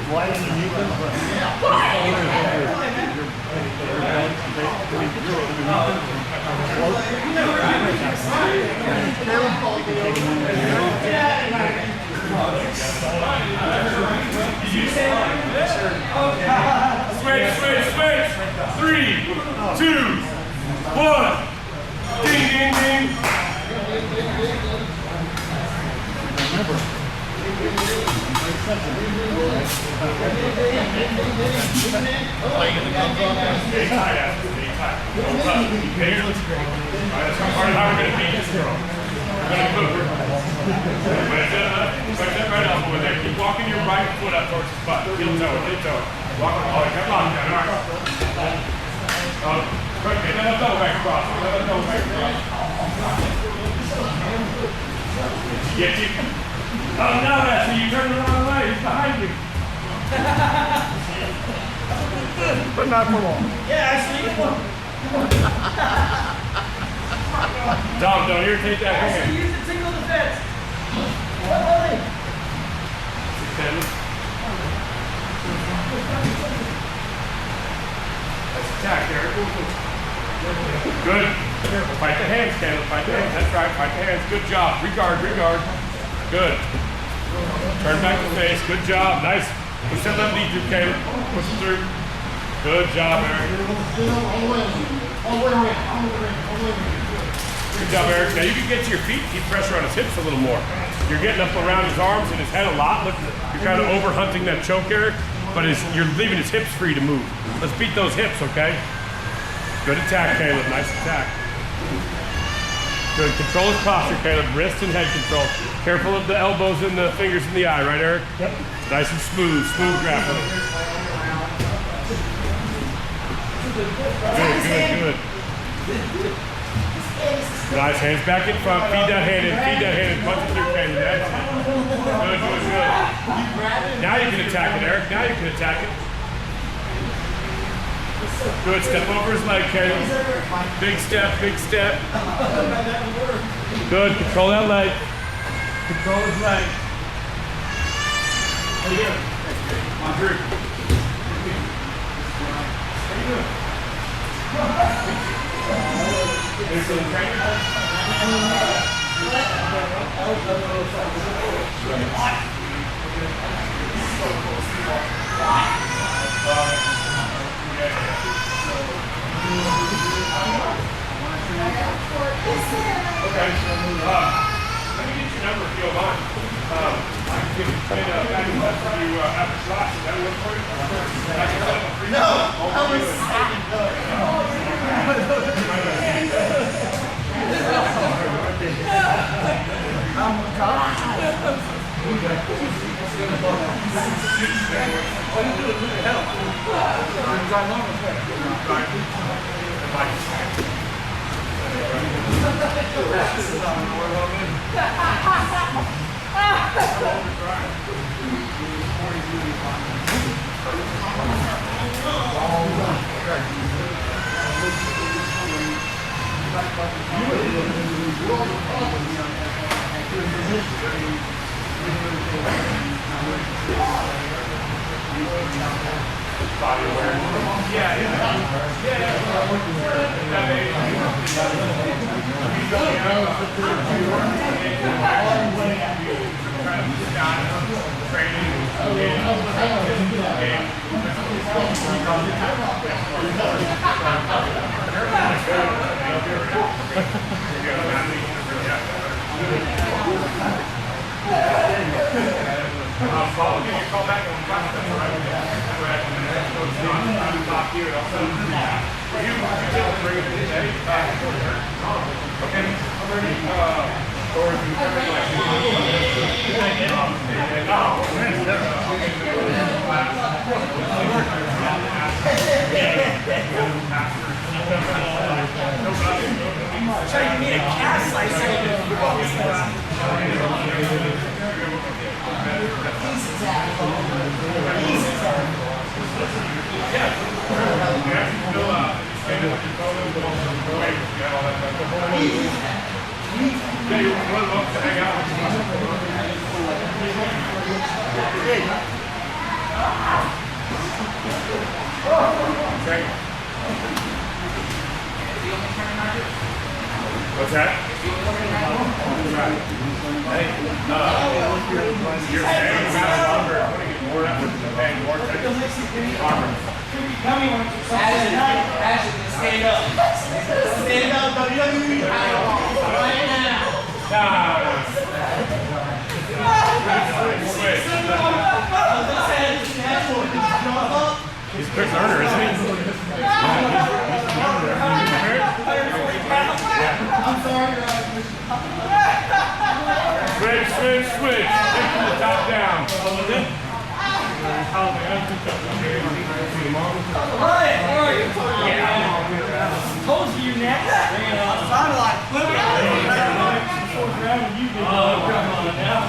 B: Why underneath them?
A: Switch. 3, 2, 1. Ding, ding, ding. Stay tight, Aspen. Stay tight. Hold up. Keep pace. All right, that's part of how we're going to beat this girl. We're going to cook her. Put that right elbow in there. Keep walking your right foot up towards his butt. Heel toe. Walk. Oh, you got locked down. All right. Quick, get that double back across. Get you. Oh, now that's you turn the wrong way. He's behind you.
B: But not for long.
C: Yeah, actually.
A: Tom, don't irritate that hand.
C: Use the single defense.
A: Let's attack, Eric. Good. Fight the hands, Caleb. Fight the hands. That's right. Fight the hands. Good job. Regard. Good. Turn back the face. Good job. Nice. Push that left knee through, Caleb. Push it through. Good job, Eric. Good job, Eric. Now you can get to your feet and keep pressure on his hips a little more. You're getting up around his arms and his head a lot. Look, you're kind of over-hunting that choke, Eric, but you're leaving his hips free to move. Let's beat those hips, okay? Good attack, Caleb. Nice attack. Good. Control his posture, Caleb. Wrist and head control. Careful of the elbows and the fingers in the eye, right, Eric?
B: Yep.
A: Nice and smooth grappling. Good. Nice, hands back in front. Feed that hand in. Punch it through, Caleb. That's it. Good. Now you can attack it, Eric. Now you can attack it. Good. Step over his leg, Caleb. Big step. Good. Control that leg. Control his leg. How you doing? Come on, Drew. How you doing? There's some training. Okay. Let me get your number if you don't mind. I can give you back and forth for you after class. Does that work for you?
C: No, I was sad.
B: Oh my God.
A: What's that? You're saying longer, putting it more effort to paying more attention.
C: Ashton, stand up. Stand up, WWE title right now.
A: He's a quick learner, isn't he?
C: I'm sorry,
A: Switch. Take from the top down.
C: Ryan, how are you? Told you next. Sounded like flipping. Oh, come on now.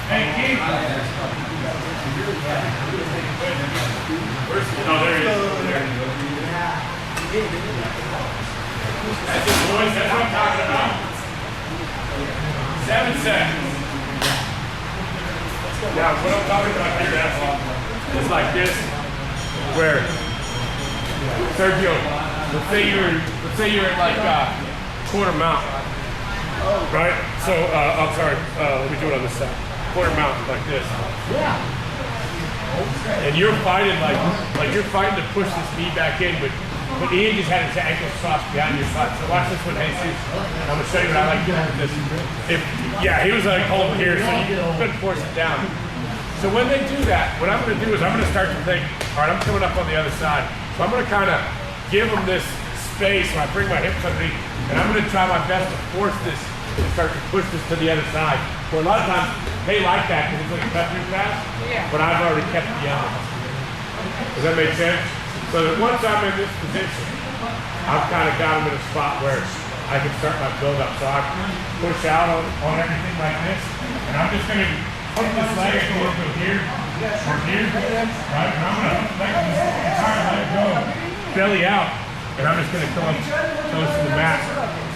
A: Hey, Keith. Oh, there he is. That's it, boys. That's what I'm talking about. 7 seconds. Yeah, what I'm talking about here, that's it's like this, where Sergio, let's say you're at like quarter mount, right? So I'm sorry, let me do it on this side. Quarter mount like this. And you're fighting like you're fighting to push this knee back in, but Ian just had his ankle crossed behind your butt. So watch this one, Jesus. I'm gonna show you what I like doing with this. He was like holding here, so you couldn't force it down. So when they do that, what I'm gonna do is I'm gonna start to think, all right, I'm coming up on the other side. So I'm gonna kind of give them this space when I bring my hips underneath, and I'm gonna try my best to force this and start to push this to the other side. For a lot of times, they like that because it's like cut through fast, but I've already kept the other. Does that make sense? So that once I'm in this position, I've kind of got them in a spot where I can start my build up. So I push out on everything like this, and I'm just going to hook this leg over to here, or here, right? And I'm going to let this entire leg go, belly out, and I'm just going to come up close to the mat,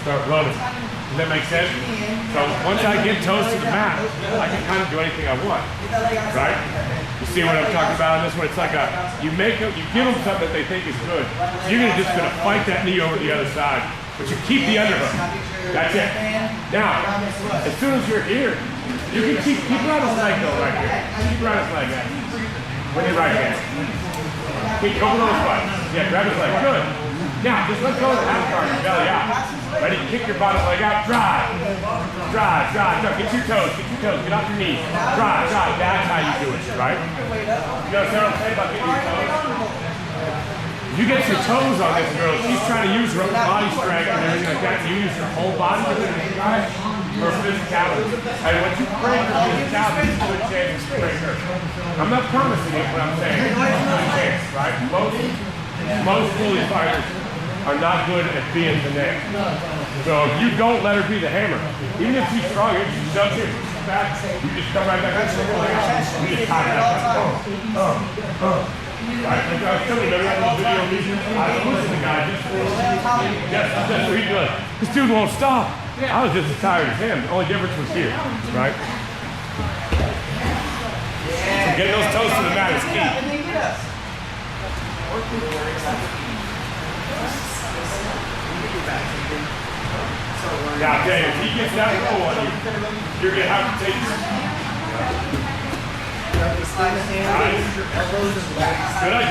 A: start loading. Does that make sense? So once I get toes to the mat, I can kind of do anything I want, right? You see what I'm talking about on this one? It's like you give them something that they think is good. You're just gonna fight that knee over to the other side, but you keep the underhook. That's it. Now, as soon as you're here, you can keep right his leg though right here. Keep right his leg with your right hand. Keep over those buttons. Yeah, grab his leg. Good. Now, just let go of the half guard and belly out. Ready? Kick your bottom leg out. Drive. No, get your toes. Get off your knees. Drive. That's how you do it, right? You understand what I'm saying about getting your toes? You get your toes on this girl. She's trying to use her own body strength and everything like that. You use your whole body. or physicality. And when you break your physicality, there's a good chance you break her. I'm not promising it, but I'm saying there's a good chance, right? Most bully fighters are not good at being the neck. So if you don't let her be the hammer, even if she's strong, if she jumps here, she's back, you just come right back and you just tie it up. Right? Like I was telling you, remember that little video of me? I was listening to the guy just that's what he does. This dude won't stop. I was just as tired as him. The only difference was here, right? So getting those toes to the mat is key. Now, Dave, if he gets that roll on you, you're going to have to take it. Nice.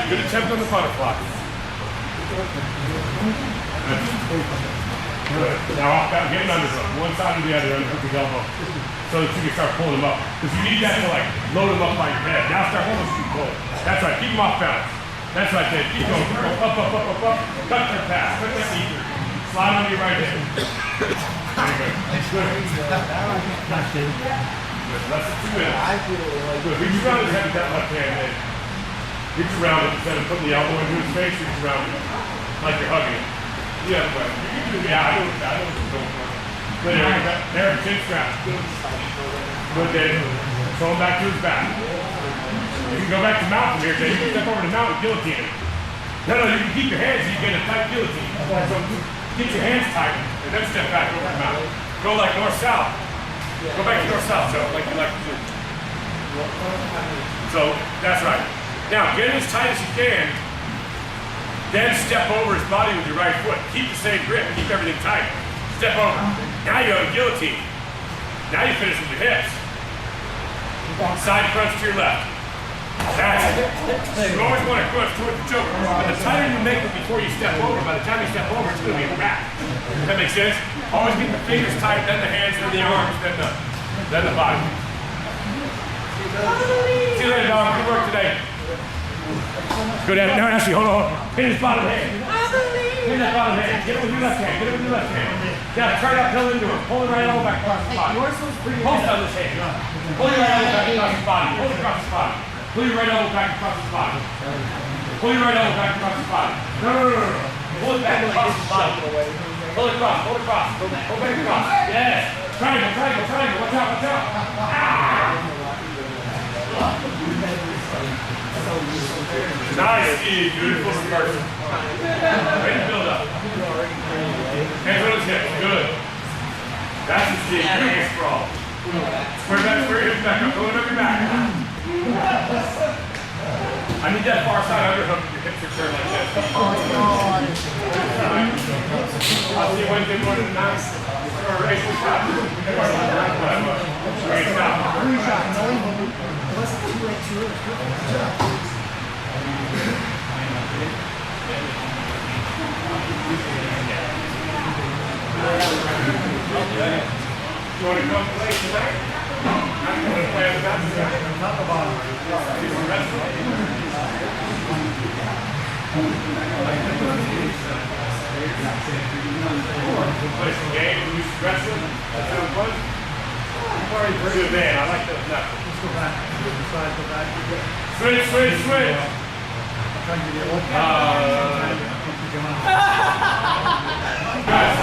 A: Good attempt on the butterfly. Good. Now, off that, get an underhook. One side or the other, underhook his elbow. So that you can start pulling him up. Because you need that to like load him up by your head. Now start holding him pull. That's right, keep him off balance. That's right, Dave. Keep going. Up. Cut their pass. Cut that knee. Slide on your right hand. Very good. Good. Less than 2 minutes. Good. Reach around his head with that left hand, Dave. Reach around it instead of putting the elbow into his face. Reach around it. Like you're hugging it. Yeah, but yeah, I know what you're going for. Good, there, chin strap. Good, Dave. Throw him back to his back. You can go back to mount from here, Dave. You can step over to mount and guillotine it. No, you can keep your hands so you get a tight guillotine. So get your hands tight and then step back over to mount. Go like north-south. Go back to north-south, so like you like to do. So that's right. Now get it as tight as you can. Then step over his body with your right foot. Keep the same grip. Keep everything tight. Step over. Now you go to guillotine. Now you finish with your hips. Side crunch to your left. That's it. You always want to crunch towards the choker. But the tighter you make it before you step over, by the time you step over, it's going to be a wrap. Does that make sense? Always keep the fingers tight, then the hands, then the arms, then the body. See you later, dog. Good work today. Good at it. Now, Ashley, hold on. Pin his bottom hand. Pin that bottom hand. Get it with your left hand. Get it with your left hand. Now, try to uphill into it. Pull the right elbow back across his body. Post on this hand. Pull your right elbow back across his body. Pull it across his body. Pull your right elbow back across his body. Pull your right elbow back across his body. No. Pull it back across his body. Pull it across. Pull it across. Pull back across. Yes. Triangle. Watch out. Nice, Steve. Beautiful reversal. Ready to build up. Hands on his hips. Good. That's the Steve. Beautiful sprawl. Square your hips back up. Pull it up your back. I need that far side underhook. Your hips are turned like this. I'll see you Wednesday morning at 9. Or race the shot. Great stop. You want to come play tonight? I'm going to play on the mountain tonight. Not the bottom. Do some wrestling. Play some games, do some wrestling. That sounds fun. Good man, I like those knuckles. Let's go back. Switch. Guys,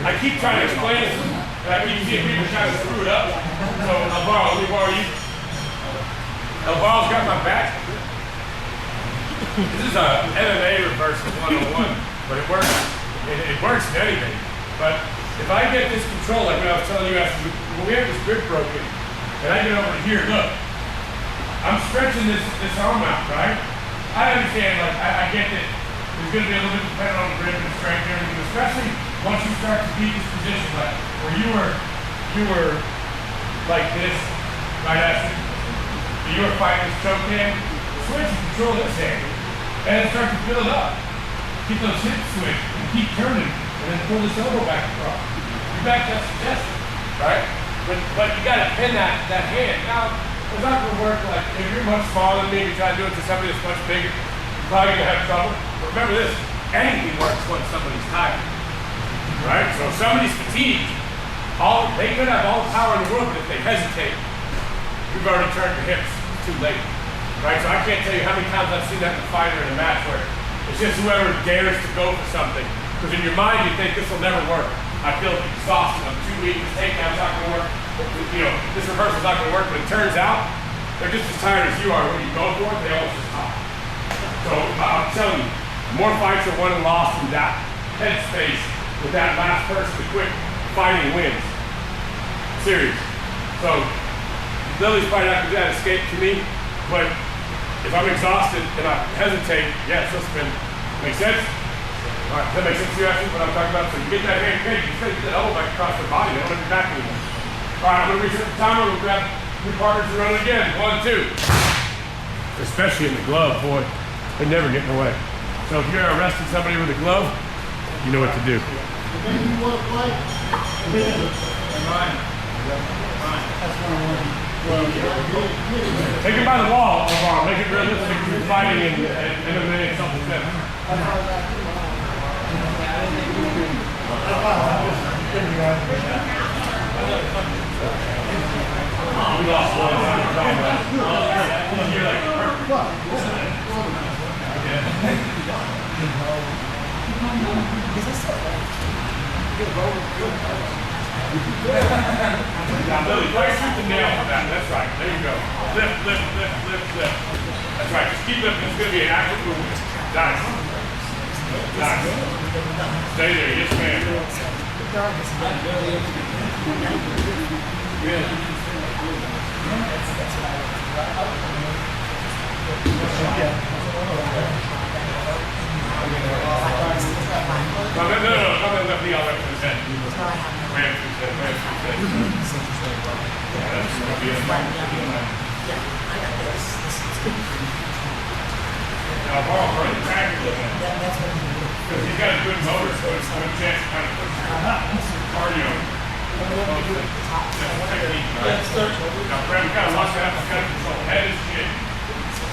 A: I keep trying to explain this, and I keep seeing people trying to screw it up. So, Alvaro, let me borrow you. Alvaro's got my back. This is a MMA reversal 101, but it works. It works in anything. But if I get this control, like when I was telling you, when we have this grip broken, and I get over here, look, I'm stretching this arm out, right? I understand, like, I get that there's going to be a little bit dependent on the grip and strength and everything, especially once you start to beat this position, like, where you were like this, right, Ashley? You were fighting this choke hand, switch and control this hand, and then start to build up. Keep those hips switch, and keep turning, and then pull this elbow back across. Your back that's suggested, right? But you got to pin that hand. Now, it's not going to work like, if you're much smaller than me, you try to do it to somebody that's much bigger, you're probably going to have trouble. But remember this, anything works when somebody's tired, right? So if somebody's fatigued, They could have all the power in the world, but if they hesitate, you've already turned your hips. It's too late, right? So I can't tell you how many times I've seen that in a fighter in a match where it's just whoever dares to go for something. Because in your mind, you think this will never work. I feel exhausted. I'm too weak. This takedown's not going to work. You know, this reversal's not going to work. But it turns out they're just as tired as you are. When you go for it, they always just stop. So I'm telling you, more fights are won and lost in that headspace with that last person to quit fighting wins. Serious. So Lily's probably not going to do that escape to me, but if I'm exhausted and I hesitate, yeah, it's just been, make sense? All right, does that make sense to you actually what I'm talking about? So you get that hand cage, you get that elbow back across their body, they don't have your back anymore. All right, I'm going to reset the timer, we'll grab two partners and run it again. 1, 2. Especially in the glove, boy, they never get in the way. So if you're arresting somebody with a glove, you know what to do.
D: You want to play?
A: Take it by the wall, make it realistic. You're fighting and eliminating self-defense. We lost one. You're like Now, Lily, play through the nail for that. That's right. There you go. Lift, lift, lift, lift, lift. That's right. Just keep lifting. It's going to be an active movement. Nice. Nice. Stay there. Yes, ma'am. Good. No, come on, left knee, I'll left to the head. Ram to the head, ram to the head. Yeah, that's going to be a fight. Now, Paul, run the track a little bit. Because he's got a good motor, so it's a good chance to kind of push your cardio. Technique, right? Now, Brad, we got to watch that. We've got to control head and shin.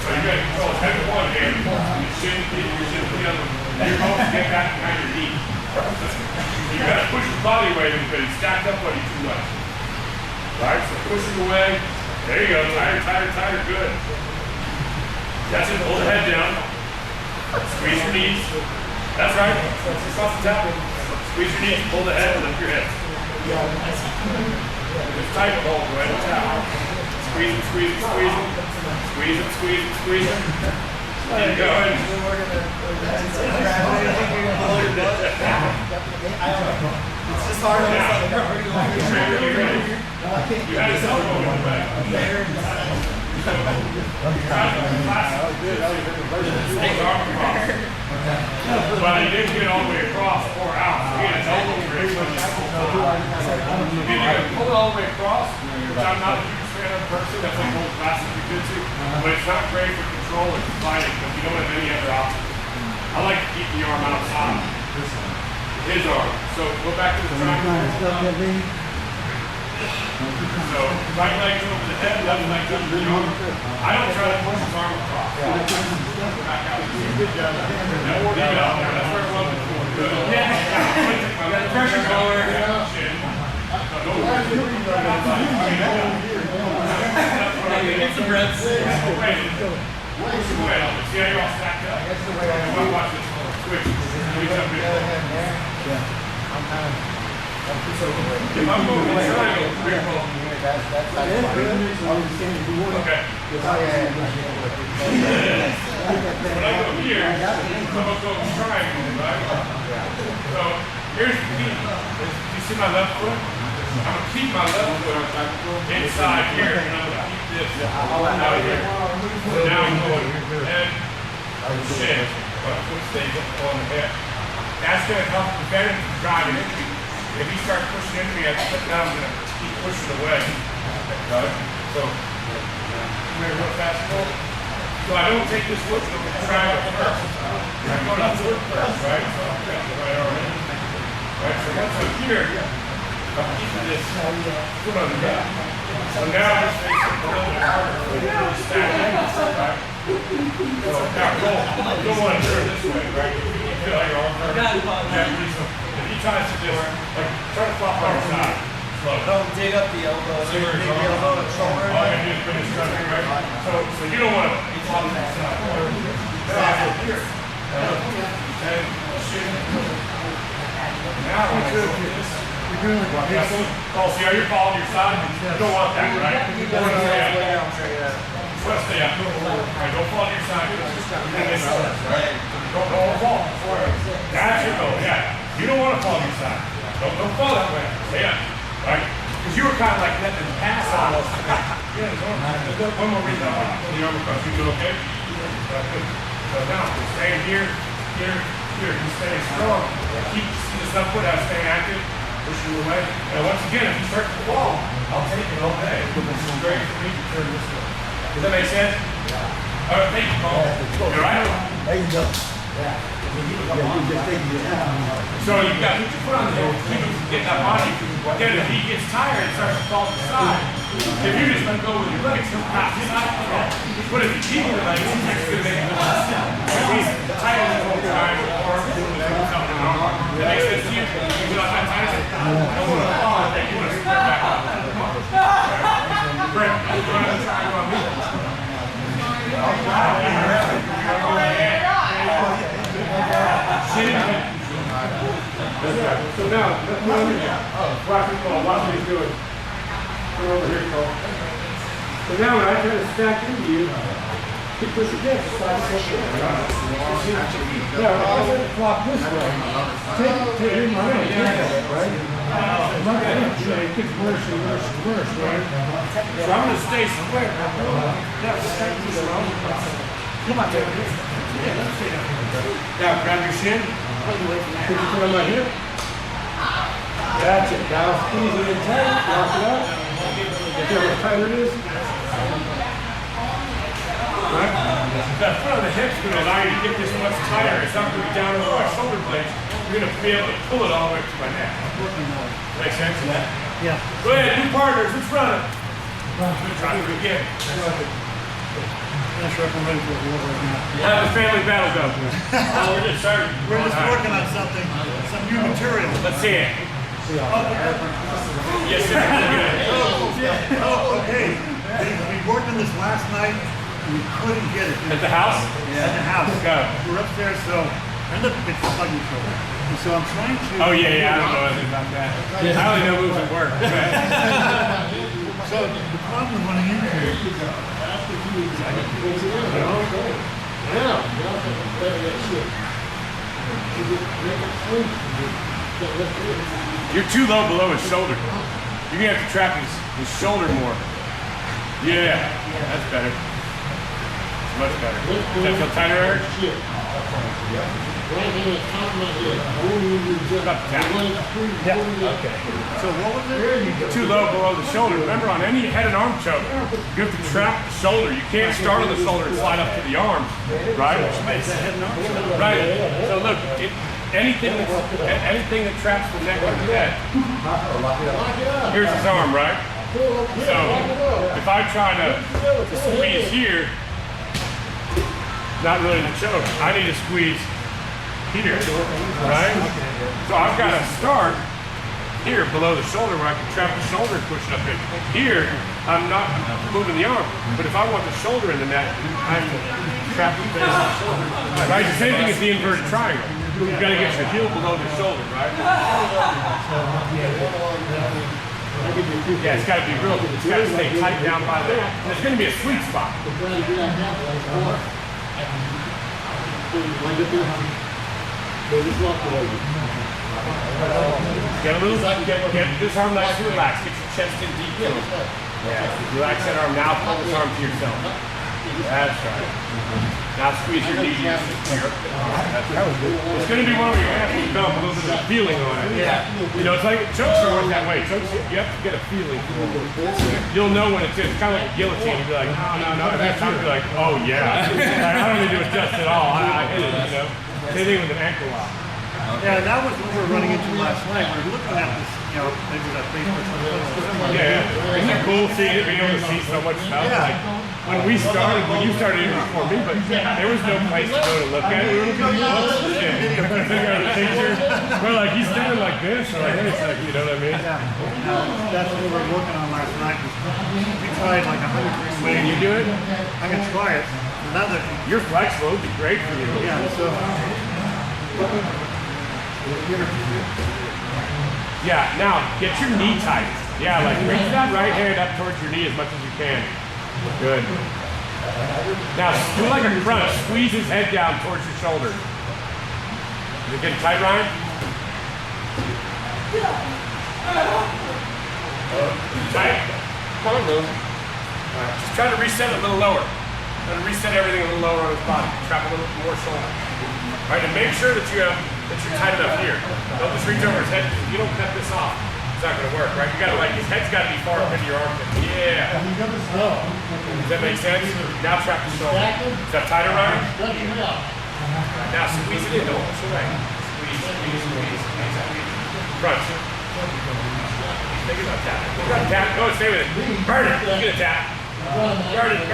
A: So you got to control head with one hand, your shin with the other one. And you're both get back behind your knee. You got to push your body away because he's stacked up on you too much. Right? So push him away. There you go. Tighter, tighter, tighter. Good. That's it. Hold the head down. Squeeze your knees. That's right. Just off the top. Squeeze your knees. Hold the head and lift your head. Just tight the hold right on top. Squeeze it, squeeze it, squeeze it. Squeeze it, squeeze it, squeeze it. Keep going. It's
C: just hard on the
A: You had his elbow in the back. But he didn't get all the way across or out. So he had his elbow very much. If you can pull it all the way across, which I'm not a huge fan of person, that's like old classic jiu-jitsu, but it's not great for control or for fighting because you don't have any other options. I like to keep the arm outside. His arm. So go back to the triangle. So right leg over the head, left leg over the arm. I don't try to push his arm across. Back out. Good job. Leave it out there. That's where it was before. Good. Yeah. Pressure collar.
C: Get some breaths.
A: Push him away. See how you're all stacked up. Watch this. Switch. If I'm moving the triangle, we're both. Okay. When I go here, I'm going to go triangle, right? So here's the key. You see my left foot? I'm going to keep my left foot inside here, and I'm going to keep this out here. So now I'm going head, shin, but foot stays up on the head. That's going to help prevent him from driving into me. If he starts pushing into me, I put down, I'm going to keep pushing away. Right? So, come here real fast, pull. So I don't take this foot to the triangle first. I go to the foot first, right? So I've got the right arm in. Right? So once I'm here, I'm keeping this foot on the ground. So now I'm just facing a little bit harder. Really stacked. Right? So now go on and turn this way, right? You feel like your arm hurts. If he tries to just, like, try to flop on your side.
C: dig up the elbow, dig the elbow and shoulder.
A: All you do is bring this country, right? So you don't want to fall to that side. Here. And shoot. Now when I do this, oh, see how you're falling your side? You don't want that, right? You want to stay up. Let's stay up. Alright, don't fall to your side. And this right? Don't fall. That's your goal, yeah. You don't want to fall to your side. Don't fall that way. Stay up. Right? Because you were kind of like letting them pass almost. Yeah, one more reason. The arm across. You do okay? So now, staying here. You stay strong. Keep this upward, staying active. Push you away. And once again, if you start to fall, I'll take it all day. It's great for me to turn this way. Does that make sense? Yeah. All right, thank you, Paul. You all right?
B: There you go. Yeah.
A: So you've got to put your foot on the hill, keep him from getting up on you. Then if he gets tired and starts to fall to the side, if you just let go with your legs, he'll pass the side. But if you keep your legs, it's going to make him tighter the whole time, or something wrong. That makes sense to you? You know how tight is it? Don't want to fall, I think you want to spread back up. Brent, you want to try on me? So now, let's move on. Watch me, Cole. Watch me do it. Come over here, Cole. So now when I try to stack into you, keep pushing this. Yeah, I want to flop this way. Take in my hand, right? It gets worse and worse and worse, right? So I'm going to stay square. Come on, David. Yeah, let's stay down here. Now, grab your shin. Put your foot on my hip. Gotcha. Now squeeze it in tight. Lock it up. See how much tighter it is? Right? That foot on the hip is going to allow you to get this much tighter. It's not going to be down over my shoulder blades. You're going to be able to pull it all the way to my neck. Make sense of that?
B: Yeah.
A: Go ahead, new partners. Let's run it. Good try to begin.
B: I'm not sure if I'm ready for the war right now.
A: How did the family battle go? Oh, we're just starting.
B: We're just working on something, some new material.
A: Let's see it. Yes, sir. Good.
B: Oh, okay. We worked on this last night. We couldn't get it.
A: At the house?
B: Yeah. At the house.
A: Go.
B: We're upstairs, so I end up getting stuck in trouble. And so I'm trying to.
A: Oh, yeah, I don't know anything about that. I only know moves that work.
B: So the problem with running into it.
A: You're too low below his shoulder. You're going to have to trap his shoulder more. Yeah, that's better. It's much better. Does that feel tighter, Eric? About the tap. Yeah. Okay.
B: So what was it?
A: Too low below the shoulder. Remember, on any head and arm choke, you have to trap the shoulder. You can't start on the shoulder and slide up to the arm, right? Right. So look, anything that traps the neck or the head. Here's his arm, right? So if I try to squeeze here, not really the choke. I need to squeeze here, right? So I've got to start here below the shoulder where I can trap the shoulder and push it up in. Here, I'm not moving the arm, but if I want the shoulder in the neck, I'm trapping the shoulder. Right? The same thing as the inverted triangle. You've got to get your heel below the shoulder, right? Yeah, it's got to be real. It's got to stay tight down by there. And there's going to be a sweet spot. Get a little, get this arm nice and relaxed. Get your chest in deep. Yeah, relax that arm. Now pull this arm to yourself. That's right. Now squeeze your knee. It's going to be one where you're going to have to develop a little bit of feeling on it. Yeah. You know, it's like chokes are always that way. Chokes, you have to get a feeling. You'll know when it's in. It's kind of like a guillotine. You'll be like, no. At that time, you'll be like, oh yeah. Like, I don't need to adjust at all. I hit it, you know. Same thing with an ankle lock.
B: Yeah, that was what we were running into last night. We were looking at this you know, maybe that Facebook somewhere.
A: Yeah. Isn't it cool seeing it, being able to see so much stuff? Like, when you started even before me, but there was no place to go to look at it. We were looking at books and figure out a picture. We're like, he's standing like this, or like this, like, you know what I mean?
B: Yeah. That's what we were working on last night. We tried like 100 different ways.
A: Can you do it?
B: I can try it. Another.
A: You're flexible. It'd be great for you.
B: Yeah. So.
A: Yeah. Now get your knee tight. Yeah, like reach that right hand up towards your knee as much as you can. Good. Now do like a crunch. Squeeze his head down towards your shoulder. Is it getting tight, Ryan? Tight. Come on, move. Alright, just try to reset it a little lower. Try to reset everything a little lower on his body. Trap a little more shoulder. Alright, and make sure that you're tight enough here. Don't just reach over his head. If you don't cut this off, it's not gonna work, right? You gotta like his head's gotta be far up into your armpit. Yeah. Does that make sense? Now trap the shoulder. Is that tighter, Ryan? Now squeeze it in, don't push away. Squeeze. Crunch. Think about that. Tap. Go and stay with it. Burn it. You get a tap. Burn it.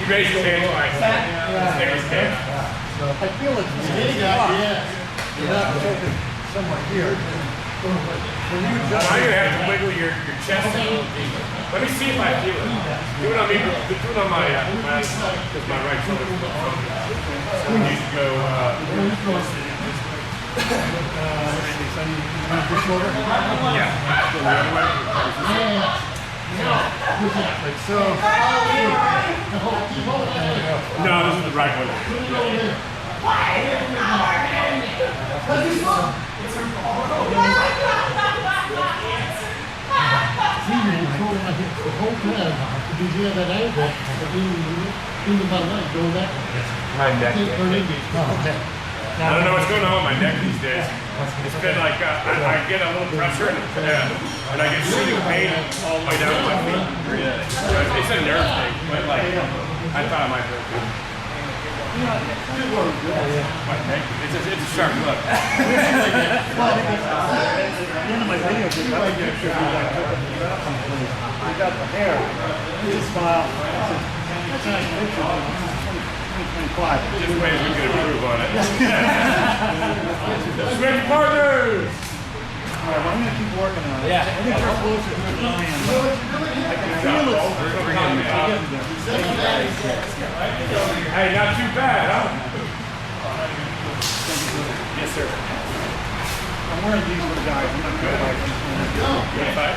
A: You raise your hand twice. Stay with his hand.
B: I feel it's you're not tilted somewhere here. When you
A: Now you're gonna have to wiggle your chest a little deeper. Let me see if I feel it. Do it on me. Do it on my because my right shoulder. So we need to go.
B: This shoulder?
A: Yeah.
B: Like so.
A: No, this is the right one.
D: The whole time, did you have that angle? In my leg, going that way.
A: My neck.
D: Okay.
A: I don't know what's going on with my neck these days. It's been like I get a little pressure and I get shooting pain all the way down to my feet. It's a nerve thing, but like I thought I might hurt too. It's a sharp look.
B: At the end of my video, I get a picture of that someplace. We got the hair. This smile. That's a nice picture. 2025.
A: Just ways we can improve on it. Switch partners!
B: Alright, well, I'm going to keep working on it. I think we're closer to the plan. I can feel it.
A: Hey, not too bad, huh? Yes, sir.
B: I'm wearing these little guys. I'm not good at it.
A: Good fight?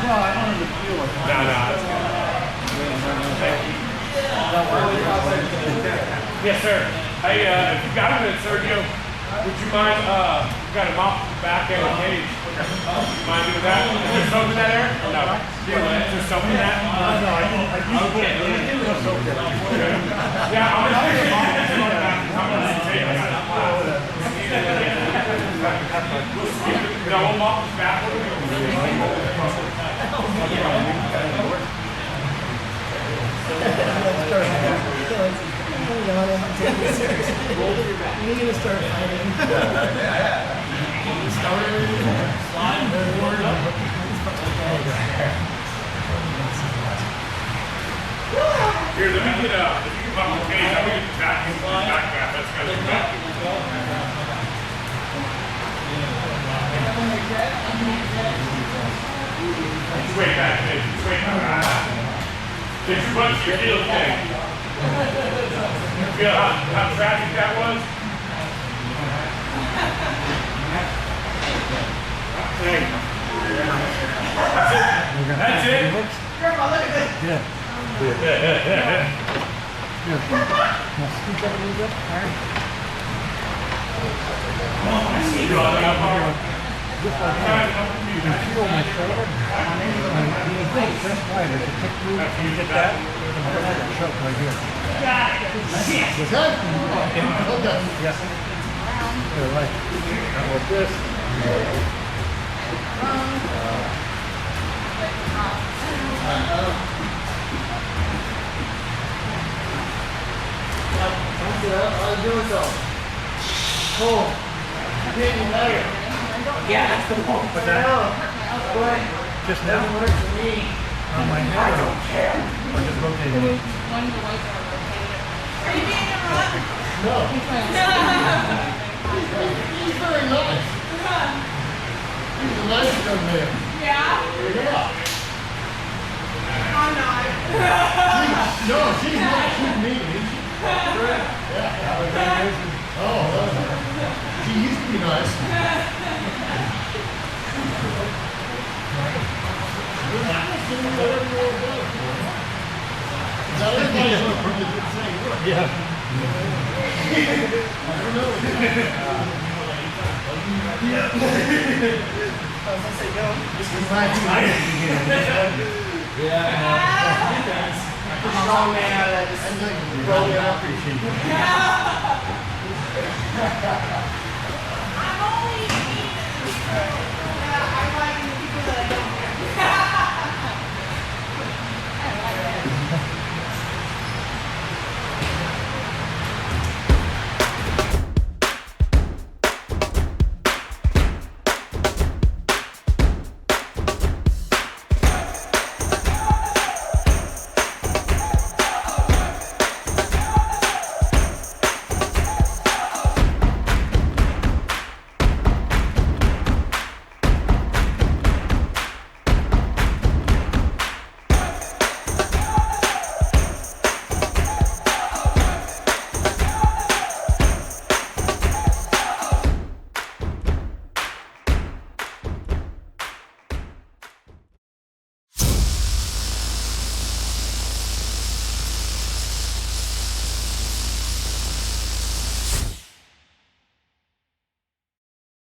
B: Well, I don't have to feel it.
A: No, that's good. Thank you. Yes, sir. Hey, if you got a minute, Sergio, would you mind, got him off the back end of the cage. Mind doing that? Is there soap in that air? No. Is there soap in that?
B: No, I didn't. Okay.
A: Yeah, I'm going to take it. No, we'll mop his back.
C: You need to start fighting.
A: Here, let me get pop the cage. I'm going to get the back. That's going to be back. Sway back, baby. Sway back. Did you punch your heel thing? You feel how tragic that was? Hey. That's it.
C: Grandma, look at this.
B: Yeah.
C: Scoop up a little bit. All right.
B: You can feel my shoulder. You think that's right. There's a tick through. Can you get that? I'm going to have a choke right here.
D: What's that? Okay.
B: Yes. Here, right. Now with this.
D: I'll do it though. Cool.
C: Yeah, that's the one.
B: But that, just now, works for me. On my head. I don't care. Or just rotating it.
G: Are you being interrupted?
D: No. He's very nice. He's a nice young man.
G: Yeah?
D: Yeah.
G: I'm not.
D: No, she's not. She's mean, isn't she? Yeah. Oh, she used to be nice. Now everybody's on the same word.
B: Yeah.
D: I don't know.
C: Strong man out of that. Just roll it up.
G: I'm only eating. I like the people that I don't